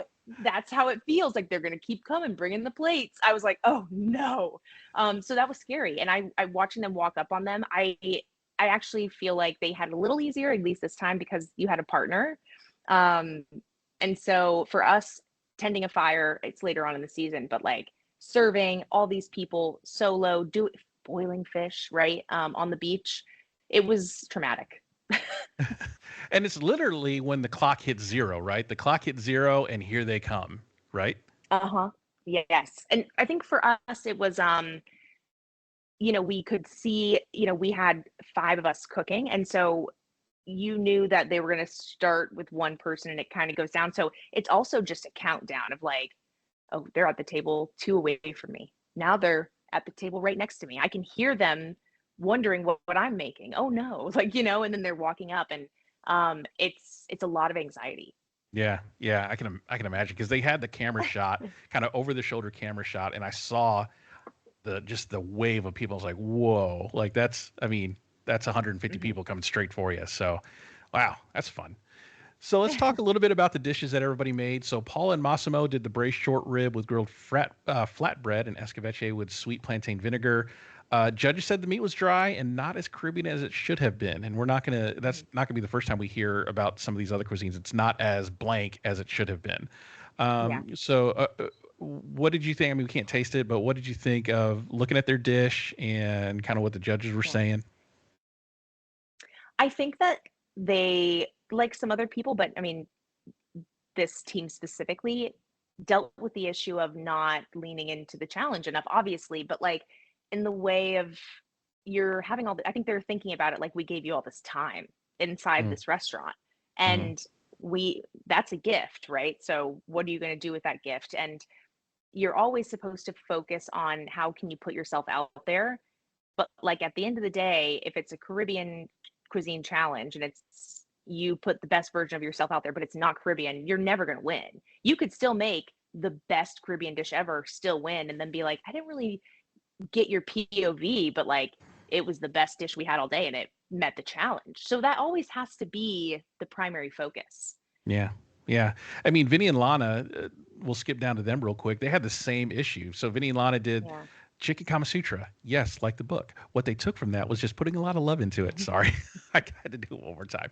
it feels. Like they're going to keep coming, bringing the plates. I was like, oh no. So that was scary. And I watching them walk up on them, I actually feel like they had it a little easier, at least this time, because you had a partner. And so for us, tending a fire, it's later on in the season, but serving all these people solo, boiling fish, right? On the beach, it was traumatic. And it's literally when the clock hits zero, right? The clock hits zero and here they come, right? Yes. And I think for us, it was, we could see, we had 5 of us cooking. And so you knew that they were going to start with one person and it kind of goes down. So it's also just a countdown of like, oh, they're at the table 2 away from me. Now they're at the table right next to me. I can hear them wondering what I'm making. Oh no, and then they're walking up, and it's a lot of anxiety. Yeah, I can imagine, because they had the camera shot, kind of over the shoulder camera shot, and I saw the wave of people. I was like, whoa, that's 150 people coming straight for you. So, wow, that's fun. So let's talk a little bit about the dishes that everybody made. So Paul and Massimo did the braised short rib with grilled flatbread and escabeche with sweet plantain vinegar. Judges said the meat was dry and not as Caribbean as it should have been. And that's not gonna be the first time we hear about some of these other cuisines. It's not as blank as it should have been. So what did you think? I mean, we can't taste it, but what did you think of looking at their dish and kind of what the judges were saying? I think that they, like some other people, but I mean, this team specifically dealt with the issue of not leaning into the challenge enough, obviously, but in the way of you're having I think they're thinking about it like, we gave you all this time inside this restaurant, and that's a gift, right? So what are you going to do with that gift? And you're always supposed to focus on how can you put yourself out there. But at the end of the day, if it's a Caribbean cuisine challenge and it's you put the best version of yourself out there, but it's not Caribbean, you're never going to win. You could still make the best Caribbean dish ever, still win, and then be like, I didn't really get your POV, but it was the best dish we had all day and it met the challenge. So that always has to be the primary focus. Yeah. I mean, Vinny and Lana, we'll skip down to them real quick. They had the same issue. So Vinny and Lana did Chicken Kama Sutra. Yes, like the book. What they took from that was just putting a lot of love into it. Sorry, I had to do it one more time.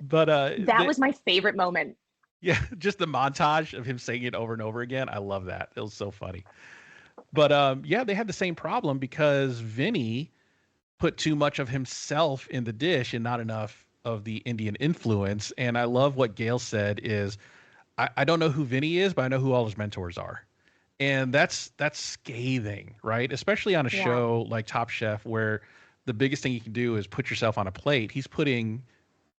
But that was my favorite moment. Yeah, just the montage of him saying it over and over again. I love that. It was so funny. But yeah, they had the same problem because Vinny put too much of himself in the dish and not enough of the Indian influence. And I love what Gail said is, I don't know who Vinny is, but I know who all his mentors are. And that's scathing, right? Especially on a Yeah. show like Top Chef, where the biggest thing you can do is put yourself on a plate. He's putting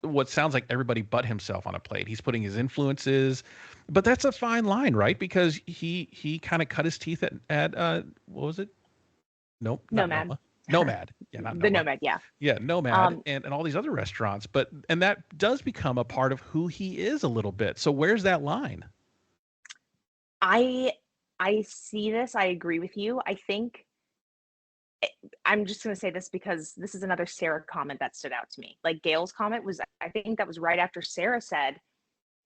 what sounds like everybody but himself on a plate. He's putting his influences, but that's a fine line, right? Because he kind of cut his teeth at what was it? Nope, not Nomad. Noma. Nomad. Yeah, not The Noma. Nomad, yeah. Yeah, Nomad and all these other restaurants. And that does become a part of who he is a little bit. So where's that line? I see this. I agree with you. I think I'm just going to say this because this is another Sarah comment that stood out to me. Like Gail's comment was, I think that was right after Sarah said,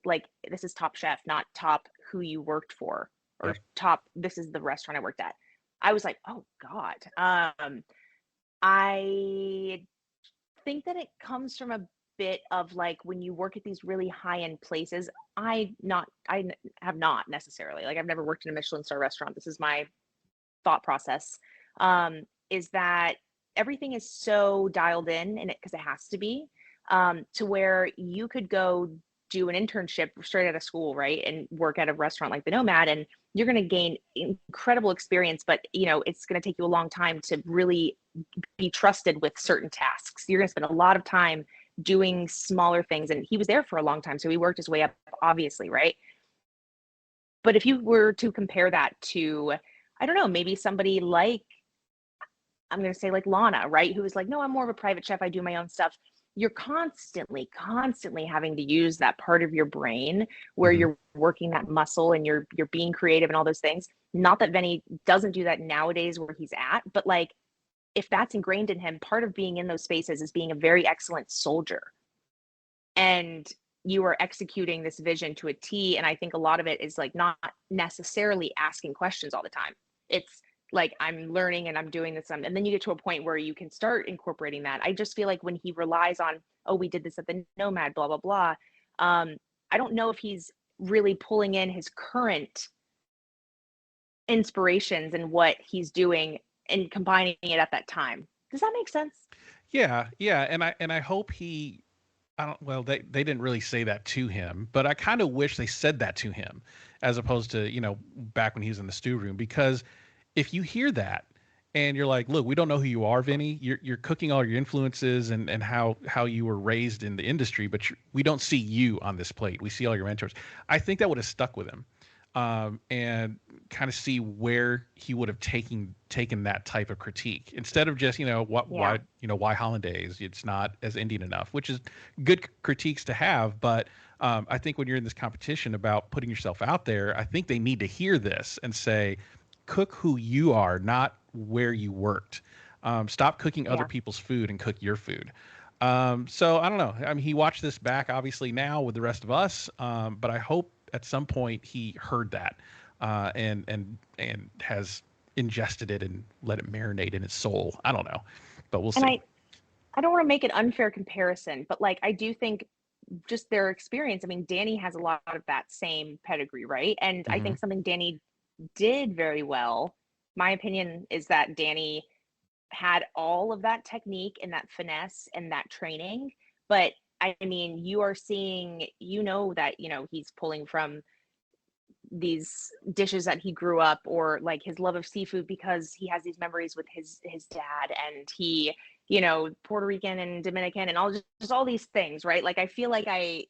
like, this is Top Chef, not top who you worked for, or top, this is the restaurant I worked at. I was like, oh God. I think that it comes from a bit of like when you work at these really high-end places. I have not necessarily, like I've never worked in a Michelin star restaurant. This is my thought process. Is that everything is so dialed in and because it has to be, to where you could go do an internship straight out of school, right, and work at a restaurant like the Nomad, and you're going to gain incredible experience, but it's going to take you a long time to really be trusted with certain tasks. You're going to spend a lot of time doing smaller things, and he was there for a long time, so he worked his way up, obviously, right? But if you were to compare that to, I don't know, maybe somebody like, I'm going to say like Lana, right, who is like, no, I'm more of a private chef, I do my own stuff. You're constantly having to use that part of your brain where you're working that muscle and you're being creative and all those things. Not that Vinny doesn't do that nowadays where he's at, but like, if that's ingrained in him, part of being in those spaces is being a very excellent soldier. And you are executing this vision to a T. And I think a lot of it is like not necessarily asking questions all the time. It's like, I'm learning and I'm doing this. And then you get to a point where you can start incorporating that. I just feel like when he relies on, oh, we did this at the Nomad, blah, blah, blah. I don't know if he's really pulling in his current inspirations and what he's doing and combining it at that time. Does that make sense? Yeah. And I hope he, well, they didn't really say that to him, but I kind of wish they said that to him as opposed to, back when he was in the stew room, because if you hear that and you're like, look, we don't know who you are, Vinny, you're cooking all your influences and how you were raised in the industry, but we don't see you on this plate. We see all your mentors. I think that would have stuck with him. And kind of see where he would have taken that type of critique instead of just, why hollandaise? It's not as Indian enough, which is good critiques to have. But I think when you're in this competition about putting yourself out there, I think they need to hear this and say, cook who you are, not where you worked. Stop cooking other people's food and cook your food. So I don't know. I mean, he watched this back obviously now with the rest of us, but I hope at some point he heard that and has ingested it and let it marinate in his soul. I don't know, but we'll see. And I don't want to make an unfair comparison, but like I do think just their experience. I mean, Danny has a lot of that same pedigree, right? And I think something Danny did very well, my opinion, is that Danny had all of that technique and that finesse and that training, but I mean, you are seeing, that, he's pulling from these dishes that he grew up, or like his love of seafood because he has these memories with his dad, and he, Puerto Rican and Dominican and all just all these things, right? Like, I feel like I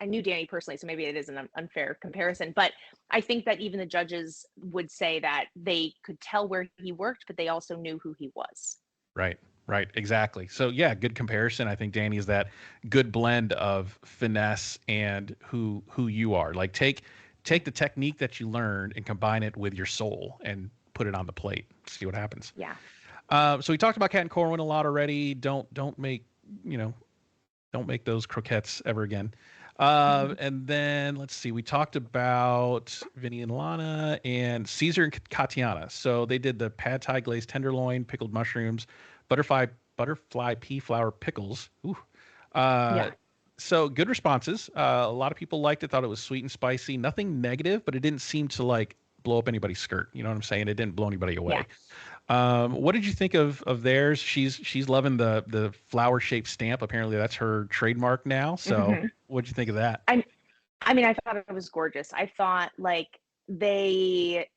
knew Danny personally, so maybe it is an unfair comparison, but I think that even the judges would say that they could tell where he worked, but they also knew who he was. Right, exactly. So yeah, good comparison. I think Danny is that good blend of finesse and who you are. Like take the technique that you learned and combine it with your soul and put it on the plate. See what happens. Yeah. So we talked about Cat and Corwin a lot already. Don't make those croquettes ever again. And then let's see, we talked about Vinny and Lana and Caesar and Katiana. So they did the pad thai glazed tenderloin, pickled mushrooms, butterfly pea flower pickles. Ooh. So good responses. A lot of people liked it, thought it was sweet and spicy. Nothing negative, but it didn't seem to like blow up anybody's skirt. You know what I'm saying? It didn't blow anybody away. Yeah. What did you think of theirs? She's loving the flower shaped stamp. Apparently that's her trademark now. So Hmm. what did you think of that? I mean, I thought it was gorgeous. I thought like they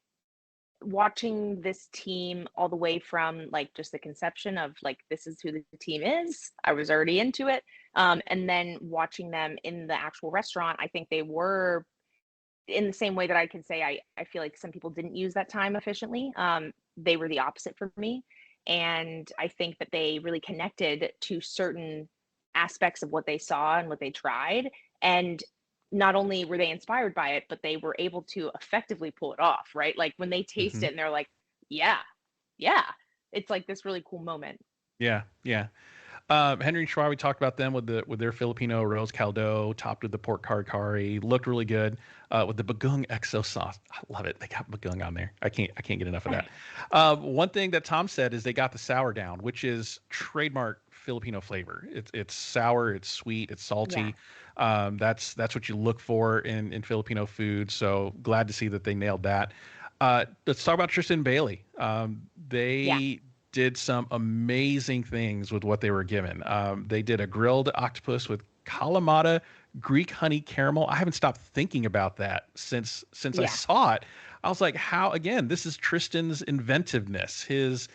watching this team all the way from like just the conception of like this is who the team is. I was already into it. And then watching them in the actual restaurant, I think they were in the same way that I can say I feel like some people didn't use that time efficiently. They were the opposite for me. And I think that they really connected to certain aspects of what they saw and what they tried. And not only were they inspired by it, but they were able to effectively pull it off, right? Like when they taste Hmm. it and they're like, yeah, yeah. It's like this really cool moment. Yeah, yeah. Henry and Schwa, we talked about them with their Filipino rose caldo topped with the pork kari. Looked really good with the bagoong XO sauce. I love it. They got bagoong on there. I can't get enough of that. One thing that Tom said is they got the sour down, which is trademark Filipino flavor. It's sour, it's sweet, it's Yeah. salty. That's what you look for in Filipino food. So glad to see that they nailed that. Let's talk about Tristan Bailey. Yeah. They did some amazing things with what they were given. They did a grilled octopus with Kalamata Greek honey caramel. I haven't stopped thinking about that since I Yeah. saw it. I was like, how again? This is Tristan's inventiveness, his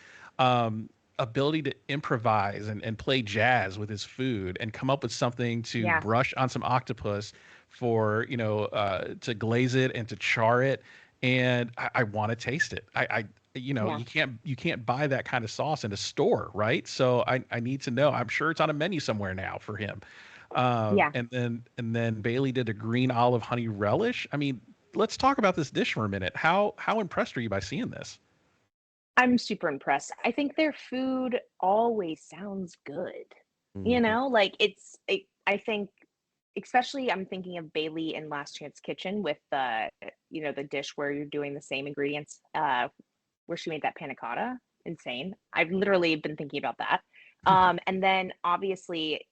ability to improvise and play jazz with his food and come up with something to Yeah. brush on some octopus for to glaze it and to char it. And I want to taste it. Yeah. You can't buy that kind of sauce in a store, right? So I need to know. I'm sure it's on a menu somewhere now for him. Yeah. And then Bailey did a green olive honey relish. I mean, let's talk about this dish for a minute. How impressed are you by seeing this? I'm super impressed. I think their food always sounds good. Mhm. Like I think especially I'm thinking of Bailey in Last Chance Kitchen with the dish where you're doing the same ingredients, where she made that panna cotta. Insane. I've literally been thinking about that. And then obviously,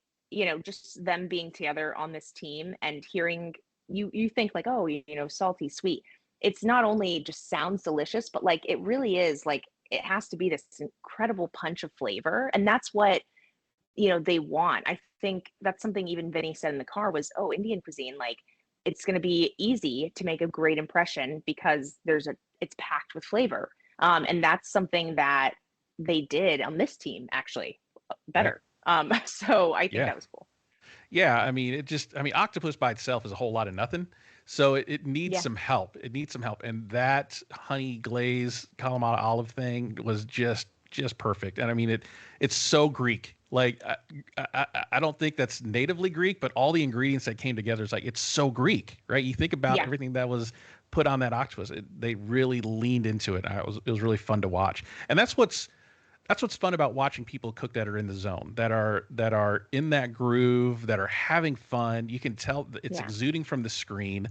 just them being together on this team and hearing you think like, oh, salty, sweet. It's not only just sounds delicious, but like it really is like it has to be this incredible punch of flavor. And that's what they want. I think that's something even Vinny said in the car was, oh, Indian cuisine, like it's going to be easy to make a great impression because it's packed with flavor. And that's something that they did on this team actually Right. better. So I think Yeah. that was cool. Yeah, I mean, octopus by itself is a whole lot of nothing. So it needs Yeah. some help. It needs some help. And that honey glaze Kalamata olive thing was just perfect. And I mean, it's so Greek. Like I don't think that's natively Greek, but all the ingredients that came together is like it's so Greek, right? You think about Yeah. everything that was put on that octopus. They really leaned into it. It was really fun to watch. And that's what's fun about watching people cook that are in the zone, that are in that groove, that are having fun. You can tell it's Yeah. exuding from the screen.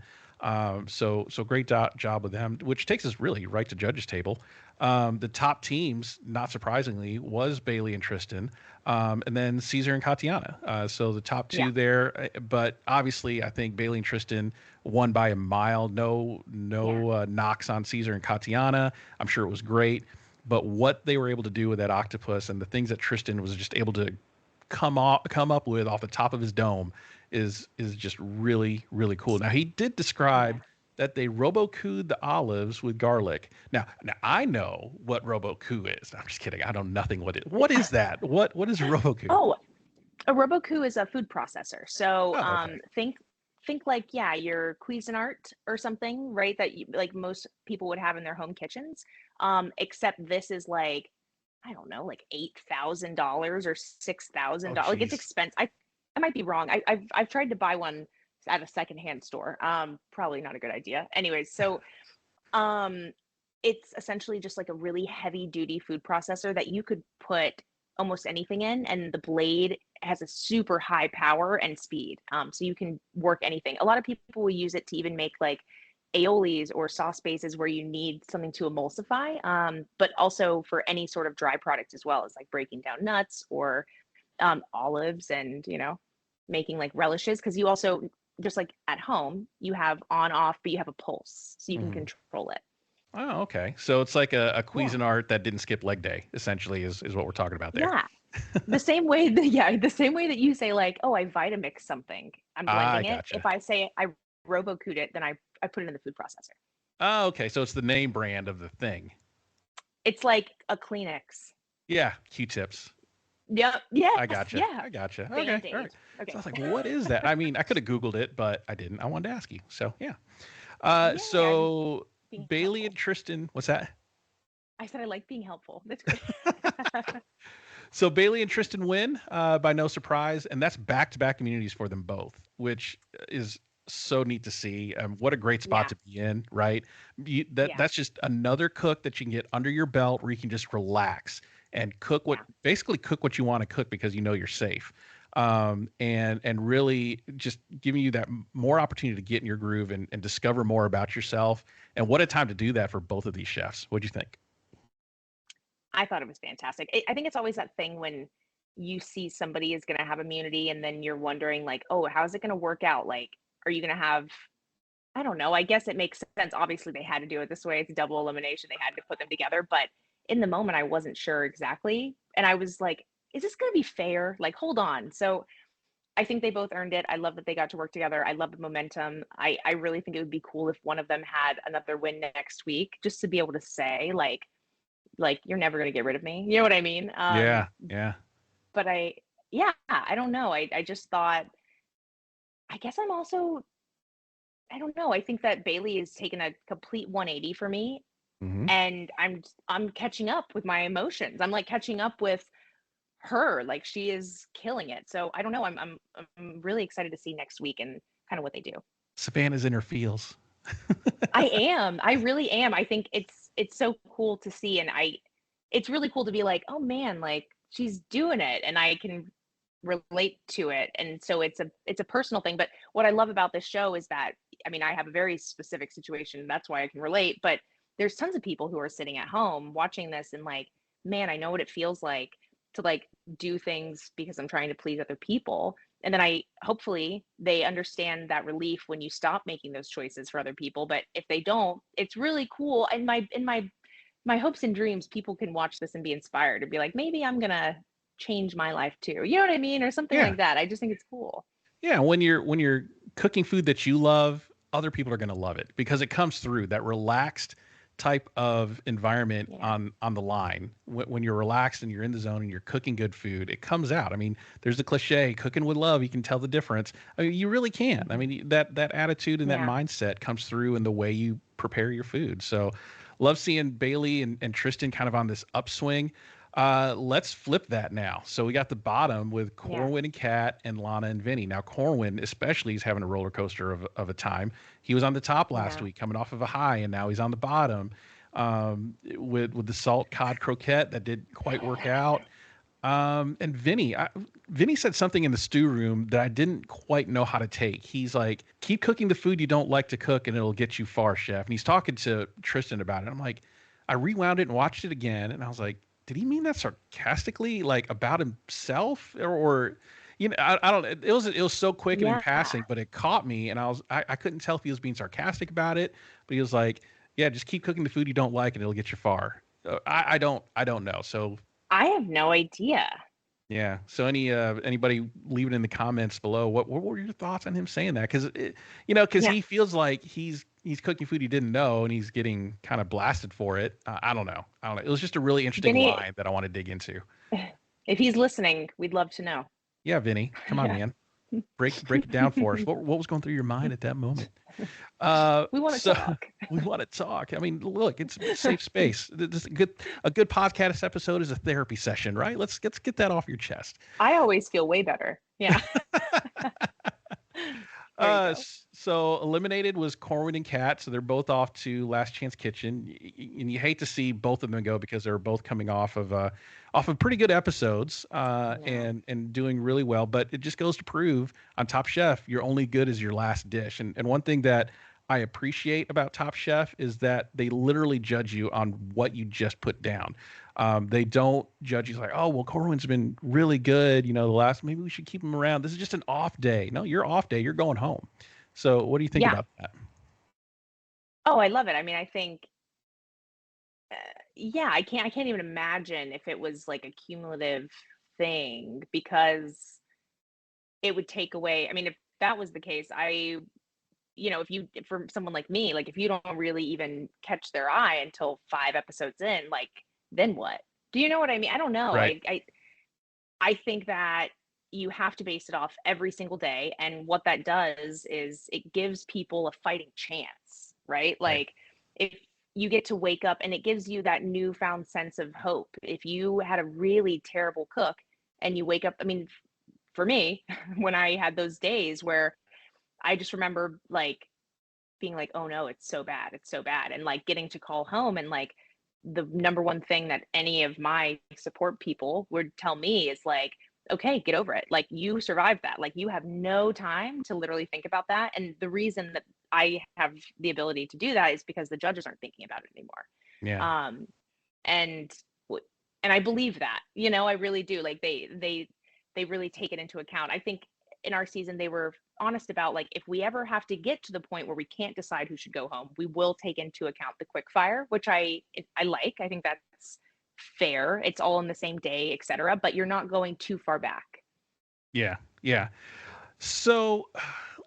So great job with them, which takes us really right to judges table. The top teams, not surprisingly, was Bailey and Tristan, and then Caesar and Katiana. So the top Yeah. two there, but obviously I think Bailey and Tristan won by a mile. No, Yeah. no knocks on Caesar and Katiana. I'm sure it was great. But what they were able to do with that octopus and the things that Tristan was just able to come up with off the top of his dome is just really really cool. Now he did Yeah. describe that they robocued the olives with garlic. Now I know what roboku is. I'm just kidding. I know nothing what is that? What is roboku? Oh, a Roboku is a food processor. So Oh, okay. think like yeah, your Cuisinart or something, right? That like most people would have in their home kitchens. Except this is like I don't know, like $8,000 or Oh $6,000. Like it's geez. expensive. I might be wrong. I've tried to buy one at a secondhand store. Probably not a good idea. Anyways, so um, it's essentially just like a really heavy duty food processor that you could put almost anything in, and the blade has a super high power and speed. So you can work anything. A lot of people will use it to even make like aiolis or sauce bases where you need something to emulsify, but also for any sort of dry product as well as like breaking down nuts or olives and making like relishes because you also just like at home you have on off but you have a pulse so you can Mhm. control it. Oh, okay. So it's like a Yeah. Cuisinart that didn't skip leg day, essentially, is what we're talking about there. Yeah. The same way the same way that you say like, "Oh, I Vitamix something. I'm I blending it." If gotcha. I say I RoboCooed it, then I put it in the food processor. Oh, okay. So it's the name brand of the thing. It's like a Kleenex. Yeah, Q-tips. Yep. Yes. I gotcha. Yeah. I gotcha. Okay. All right. Band-Aid. So I Okay. was like, what is that? I mean, I could have Googled it, but I didn't. I wanted to ask you. So yeah. Yeah, just So being Bailey and helpful. Tristan, what's that? I said I like being helpful. That's great. So Bailey and Tristan win by no surprise, and that's back-to-back immunities for them both, which is so neat to see. What a great spot Yeah. to be in, right? Yeah. That's just another cook that you can get under your belt where you can just relax and Yeah. basically cook what you want to cook because you know you're safe. And really just giving you that more opportunity to get in your groove and discover more about yourself. And what a time to do that for both of these chefs. What'd you think? I thought it was fantastic. I think it's always that thing when you see somebody is going to have immunity and then you're wondering like, "Oh, how's it going to work out? Like, are you going to have I don't know. I guess it makes sense. Obviously, they had to do it this way. It's double elimination. They had to put them together, but in the moment I wasn't sure exactly. And I was like, is this going to be fair? Like, hold on. So, I think they both earned it. I love that they got to work together. I love the momentum. I really think it would be cool if one of them had another win next week just to be able to say like you're never going to get rid of me. You know what I mean? Yeah, yeah. But yeah, I don't know. I just thought I guess I'm also I don't know. I think that Bailey has taken a complete 180 for me Hmm. and I'm catching up with my emotions. I'm like catching up with her. Like she is killing it. So I don't know. I'm really excited to see next week and kind of what they do. Savannah's in her feels. I am. I really am. I think it's so cool to see and it's really cool to be like, "Oh man, like she's doing it and I can relate to it." And so it's a personal thing, but what I love about this show is that I mean, I have a very specific situation, that's why I can relate, but there's tons of people who are sitting at home watching this and like, "Man, I know what it feels like to like do things because I'm trying to please other people." And then I hopefully they understand that relief when you stop making those choices for other people, but if they don't, it's really cool. And my hopes and dreams, people can watch this and be inspired and be like, maybe I'm gonna change my life too. You know what I mean? Or something Yeah. like that. I just think it's cool. Yeah, when you're cooking food that you love, other people are going to love it because it comes through that relaxed type of environment Yeah. on the line. When you're relaxed and you're in the zone and you're cooking good food, it comes out. I mean, there's the cliche, cooking with love, you can tell the difference. I mean, you really can. I Mhm. mean, that attitude and that Yeah. mindset comes through in the way you prepare your food. So, love seeing Bailey and Tristan kind of on this upswing. Let's flip that now. So we got the bottom with Yeah. Corwin and Kat and Lana and Vinny. Now Corwin, especially, is having a roller coaster of a time. He was on the top last Yeah. week, coming off of a high, and now he's on the bottom with the salt cod croquette that didn't quite work out. And Vinny said something in the stew room that I didn't quite know how to take. He's like, "Keep cooking the food you don't like to cook, and it'll get you far, chef." And he's talking to Tristan about it. I'm like, I rewound it and watched it again, and I was like, did he mean that sarcastically, like about himself, or I don't. It was so quick and in Yeah. passing, but it caught me, and I couldn't tell if he was being sarcastic about it, but he was like, "Yeah, just keep cooking the food you don't like, and it'll get you far." I don't know. So I have no idea. yeah. So anybody leave it in the comments below. What were your thoughts on him saying that? Because Yeah. he feels like he's cooking food he didn't know and he's getting kind of blasted for it. I don't know. I don't know. It was just a really interesting Vinny, line that I want to dig into. if he's listening, we'd love to know. Yeah, Vinny, come on, Yeah. man. Break it down for us. What was going through your mind at that moment? We want to So talk. we want to talk. I mean, look, it's a safe space. A good podcast episode is a therapy session, right? Let's get that off your chest. I always feel way better. Yeah. There you go. So eliminated was Corwin and Kat, so they're both off to Last Chance Kitchen, and you hate to see both of them go because they're both coming off of pretty good episodes, No. and doing really well. But it just goes to prove on Top Chef, you're only good as your last dish. And one thing that I appreciate about Top Chef is that they literally judge you on what you just put down. They don't judge you like, oh, well, Corwin's been really good. The last, maybe we should keep him around. This is just an off day. No, your off day. You're going home. So what do you think Yeah. about that? Oh, I love it. I mean, I think yeah, I can't even imagine if it was like a cumulative thing, because it would take away, I mean, if that was the case, if you, for someone like me, like if you don't really even catch their eye until 5 episodes in, like, then what? Do you know what I mean? I don't know. Right. I think that you have to base it off every single day. And what that does is it gives people a fighting chance, right? Right. Like, if you get to wake up, and it gives you that newfound sense of hope. If you had a really terrible cook and you wake up, I mean, for me, when I had those days where I just remember like being like, oh no, it's so bad. It's so bad. And like getting to call home, and like the number one thing that any of my support people would tell me is like, okay, get over it. Like, you survived that. Like, you have no time to literally think about that. And the reason that I have the ability to do that is because the judges aren't thinking about it anymore. Yeah. And and I believe that, I really do. Like, they really take it into account. I think in our season they were honest about, like, if we ever have to get to the point where we can't decide who should go home, we will take into account the quick fire, which I like. I think that's fair. It's all in the same day, etc. But you're not going too far back. Yeah. Yeah. So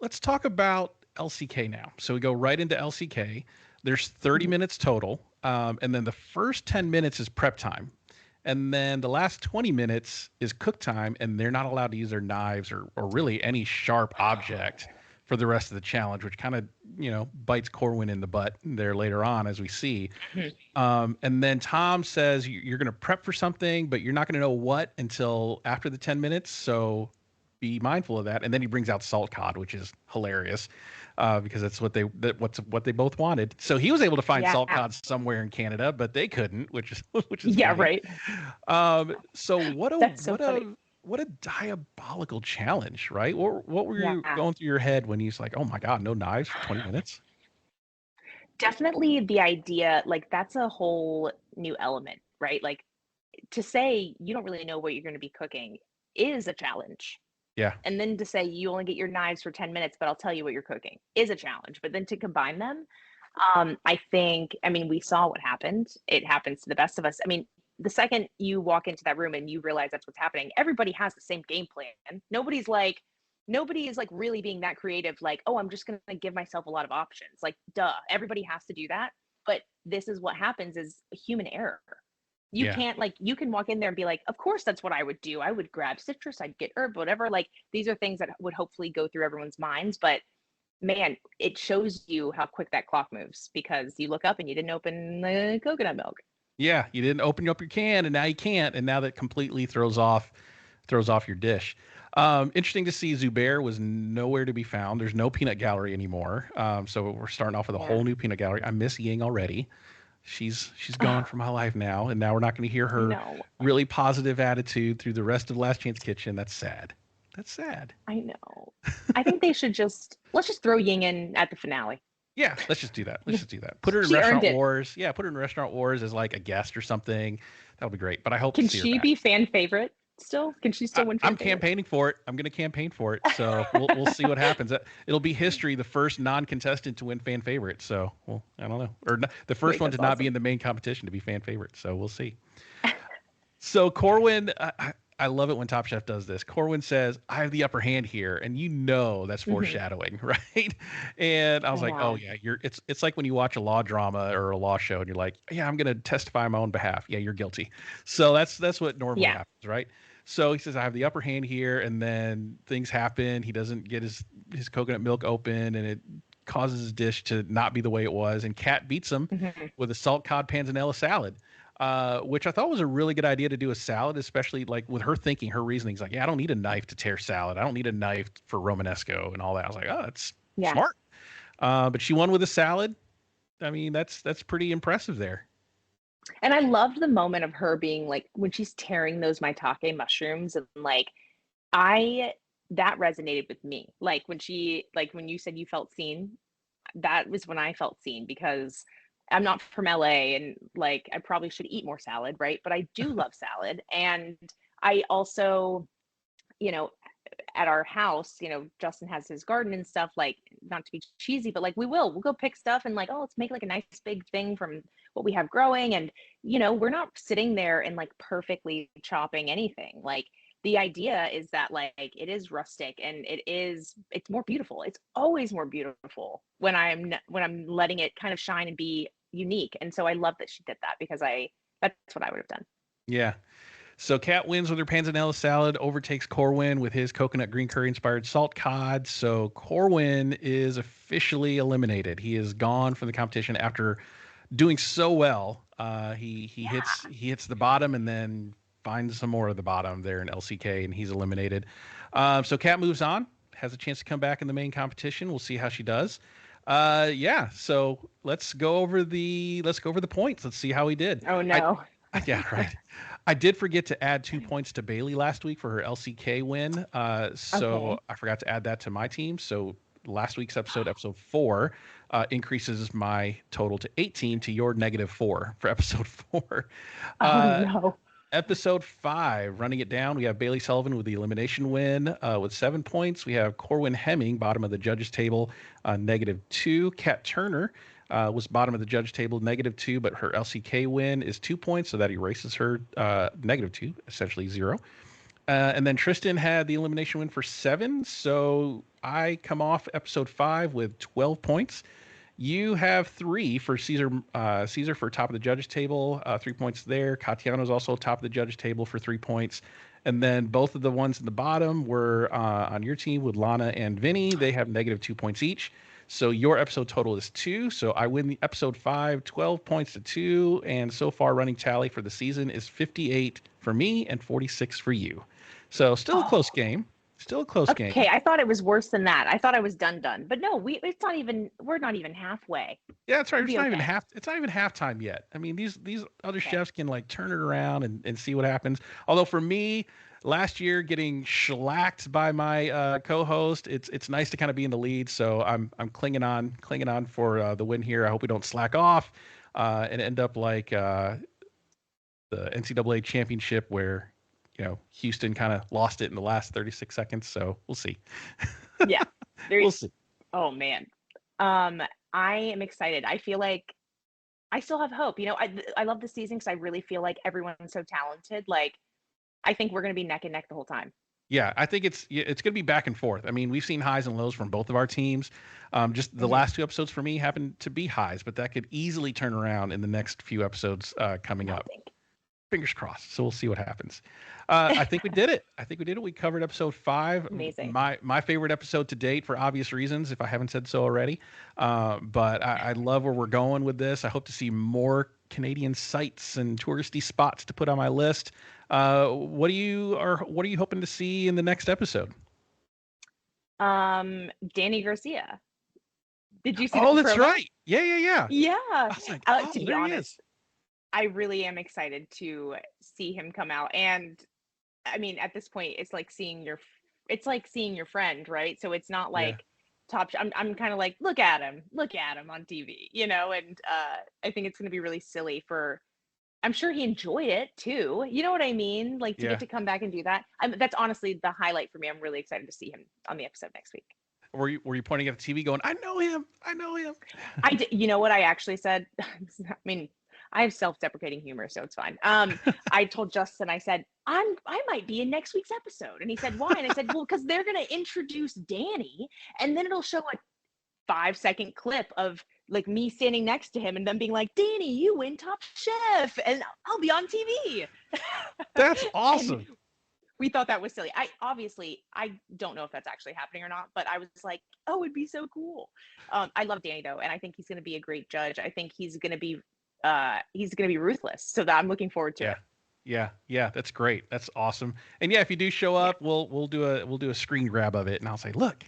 let's talk about LCK now. So we go right into LCK. There's 30 minutes total. And then the first 10 minutes is prep time. And then the last 20 minutes is cook time, and they're not allowed to use their knives or really any sharp object for the rest of the challenge, which kind of, bites Corwin in the butt there later on, as we see. And then Tom says you're going to prep for something, but you're not going to know what until after the 10 minutes. So be mindful of that. And then he brings out salt cod, which is hilarious. Because that's what they both wanted. So he was able to find salt cod somewhere in Canada, but they couldn't, which is yeah, funny. right. So what a diabolical challenge, right? What were you going through your head when he's like, oh my God, no knives for 20 minutes? Definitely the idea, like, that's a whole new element, right? Like, to say you don't really know what you're going to be cooking is a challenge. Yeah. And then to say you only get your knives for 10 minutes, but I'll tell you what you're cooking is a challenge. But then to combine them, I think, I mean, we saw what happened. It happens to the best of us. I mean, the second you walk into that room and you realize that's what's happening, everybody has the same game plan. Nobody is like really being that creative, like, oh, I'm just going to give myself a lot of options. Like, duh, everybody has to do that. But this is what happens, is a human error. You can't, like, you can walk in there and be like, of course, that's what I would do. I would grab citrus, I'd get herb, whatever. Like, these are things that would hopefully go through everyone's minds. But man, it shows you how quick that clock moves, because you look up and you didn't open the coconut milk. Yeah, you didn't open up your can, and now you can't, and now that completely throws off your dish. Interesting to see Zubair was nowhere to be found. There's no peanut gallery anymore. So we're starting off with a whole new peanut gallery. I miss Ying already. She's gone from my life now, and now we're not going to hear her really positive attitude through the rest of Last Chance Kitchen. That's sad. That's sad. I know. I think they should let's just throw Ying in at the finale. Yeah, let's just do that. Put her in Restaurant Wars. Yeah, put her in Restaurant Wars as like a guest or something. That would be great. But I hope Can to see she her back. be fan favorite still? Can she still win fan I'm favorite? campaigning for it. I'm going to campaign for it. So we'll see what happens. It'll be history, the first non-contestant to win fan favorite. So, well, I don't know. Or the first one to not be in the main competition to be fan favorite. So we'll see. So Corwin, I love it when Top Chef does this. Corwin says, I have the upper hand here. And that's foreshadowing, right? And I was like, oh yeah, it's like when you watch a law drama or a law show and you're like, yeah, I'm going to testify on my own behalf. Yeah, you're guilty. So that's what normally happens, right? So he says, I have the upper hand here, and then things happen. He doesn't get his coconut milk open, and it causes his dish to not be the way it was. And Kat beats him with a salt cod panzanella salad, which I thought was a really good idea to do a salad, especially like with her thinking, her reasoning. He's like, yeah, I don't need a knife to tear salad. I don't need a knife for Romanesco and all that. I was like, oh, that's smart. But she won with a salad. I mean, that's pretty impressive there. And I loved the moment of her being like, when she's tearing those maitake mushrooms, and like, that resonated with me. Like when you said you felt seen, that was when I felt seen, because I'm not from LA, and like, I probably should eat more salad, right? But I do love salad. And I also, at our house, Justin has his garden and stuff, like, not to be cheesy, but like we'll go pick stuff and like, oh, let's make like a nice big thing from what we have growing. And, we're not sitting there and like perfectly chopping anything. Like the idea is that like it is rustic and it's more beautiful. It's always more beautiful when I'm letting it kind of shine and be unique. And so I love that she did that because that's what I would have done. Yeah. So Kat wins with her panzanella salad, overtakes Corwin with his coconut green curry inspired salt cod. So Corwin is officially eliminated. He is gone from the competition after doing so well. He hits the bottom and then finds some more of the bottom there in LCK, and he's eliminated. So Kat moves on, has a chance to come back in the main competition. We'll see how she does. Yeah. So let's go over the points. Let's see how he did. Oh no. Yeah, right. I did forget to add 2 points to Bailey last week for her LCK win. So I forgot to add that to my team. So last week's episode 4, increases my total to 18 to your -4 for episode 4. No. Episode 5, running it down, we have Bailey Sullivan with the elimination win with 7 points. We have Corwin Hemming, bottom of the judges table, -2. Kat Turner was bottom of the judge table, -2, but her LCK win is 2 points, so that erases her -2, essentially 0. And then Tristan had the elimination win for 7, so I come off episode 5 with 12 points. You have 3 for Caesar for top of the judges table, 3 points there. Katiana's also top of the judges table for 3 points. And then both of the ones in the bottom were on your team with Lana and Vinny. They have -2 points each. So your episode total is 2. So I win the episode 5, 12 points to 2. And so far running tally for the season is 58 for me and 46 for you. So still a close game. Still a close game. Okay, I thought it was worse than that. I thought I was done. But no, we're not even halfway. Yeah, that's right. It's not okay. even halftime yet. I mean, these other chefs can like turn it around and see what happens. Although for me, last year getting shellacked by my co-host, it's nice to kind of be in the lead. So I'm clinging on for the win here. I hope we don't slack off and end up like the NCAA championship where Houston kind of lost it in the last 36 seconds. So we'll see. Yeah, we'll see. Oh man, I am excited. I feel like I still have hope. I love the season because I really feel like everyone's so talented. Like, I think we're going to be neck and neck the whole time. Yeah, I think it's going to be back and forth. I mean, we've seen highs and lows from both of our teams. Just the last 2 episodes for me happened to be highs, but that could easily turn around in the next few episodes coming up. Fingers crossed. So we'll see what happens. I think we did it. We covered episode 5. Amazing. My favorite episode to date for obvious reasons, if I haven't said so already. But I love where we're going with this. I hope to see more Canadian sites and touristy spots to put on my list. What are you hoping to see in the next episode? Danny Garcia. Did you see? Oh, that's right. Yeah. Yeah. I was like, To be there honest, he is. I really am excited to see him come out. And I mean, at this point, it's like seeing your friend, right? So it's not like I'm kind of like, look at him on TV, and I think it's going to be really silly I'm sure he enjoyed it too. You know what I mean? Like to get to come back and do that. That's honestly the highlight for me. I'm really excited to see him on the episode next week. Were you pointing at the TV going, I know him. I did. You know what I actually said? I mean, I have self-deprecating humor, so it's fine. I told Justin, I said, I might be in next week's episode. And he said, why? And I said, well, because they're going to introduce Danny, and then it'll show a 5-second clip of like me standing next to him and them being like, Danny, you win Top Chef, and I'll be on TV. That's awesome. We thought that was silly. I don't know if that's actually happening or not, but I was like, oh, it'd be so cool. I love Danny though, and I think he's going to be a great judge. I think he's going to be ruthless, so that I'm looking forward to it. Yeah, that's great. That's awesome. And if you do show up, we'll do a screen grab of it, and I'll say, look,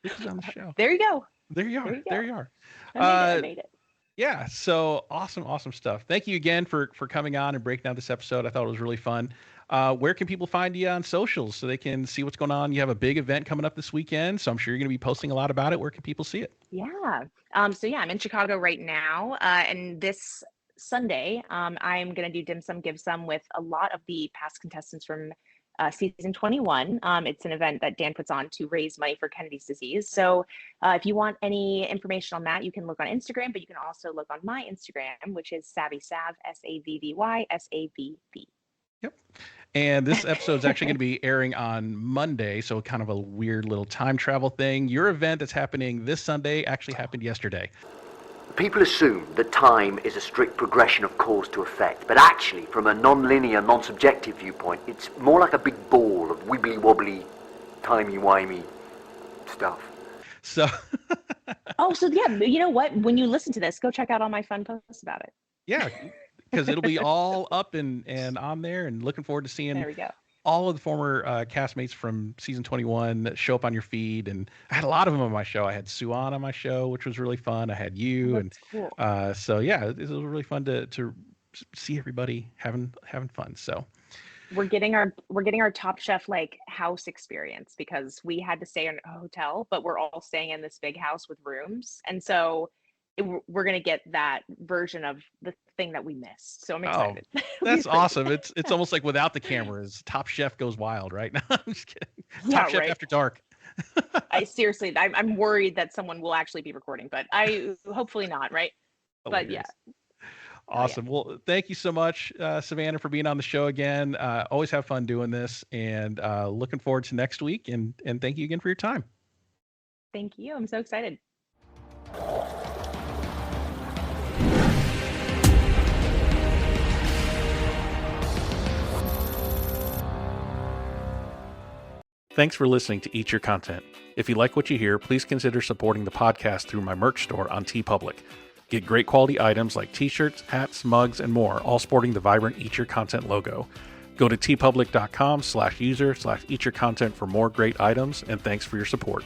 this is on the show. There you go. There you are. I made it. Yeah, so awesome stuff. Thank you again for coming on and breaking down this episode. I thought it was really fun. Where can people find you on socials so they can see what's going on? You have a big event coming up this weekend, so I'm sure you're going to be posting a lot about it. Where can people see it? Yeah. I'm in Chicago right now, and this Sunday, I'm going to do Dim Sum Give Some with a lot of the past contestants from season 21. It's an event that Dan puts on to raise money for Kennedy's disease. So if you want any information on that, you can look on Instagram, but you can also look on my Instagram, which is Savvy Sav, SAVVY, Yep. And this episode is actually going to be airing on Monday, so kind of a weird little time travel thing. Your event that's happening this Sunday actually happened yesterday. People assume that time is a strict progression of cause to effect, but actually, from a non-linear, non-subjective viewpoint, it's more like a big ball of wibbly-wobbly, timey-wimey stuff. So, so yeah, you know what? When you listen to this, go check out all my fun posts about it. Yeah, because it'll be all up and on there, and looking forward to seeing There we go. all of the former castmates from season 21 show up on your feed. And I had a lot of them on my show. I had Suan on my show, which was really fun. I had you. That's cool. So yeah, it was really fun to see everybody having fun. So we're getting our Top Chef like house experience, because we had to stay in a hotel, but we're all staying in this big house with rooms. And so we're going to get that version of the thing that we missed. So I'm excited. Oh, that's awesome. It's almost like without the cameras, Top Chef goes wild right now. I'm just kidding. Yeah, Top Chef right. After Dark. I'm worried that someone will actually be recording, but hopefully not. Right. Hilarious. But yeah. Awesome. Well, thank you so much, Savannah, for being on the show again. Always have fun doing this, and looking forward to next week. And thank you again for your time. Thank you. I'm so excited. Thanks for listening to Eat Your Content. If you like what you hear, please consider supporting the podcast through my merch store on TeePublic. Get great quality items like t-shirts, hats, mugs, and more, all sporting the vibrant Eat Your Content logo. Go to teepublic.com/user/eatyourcontent for more great items, and thanks for your support.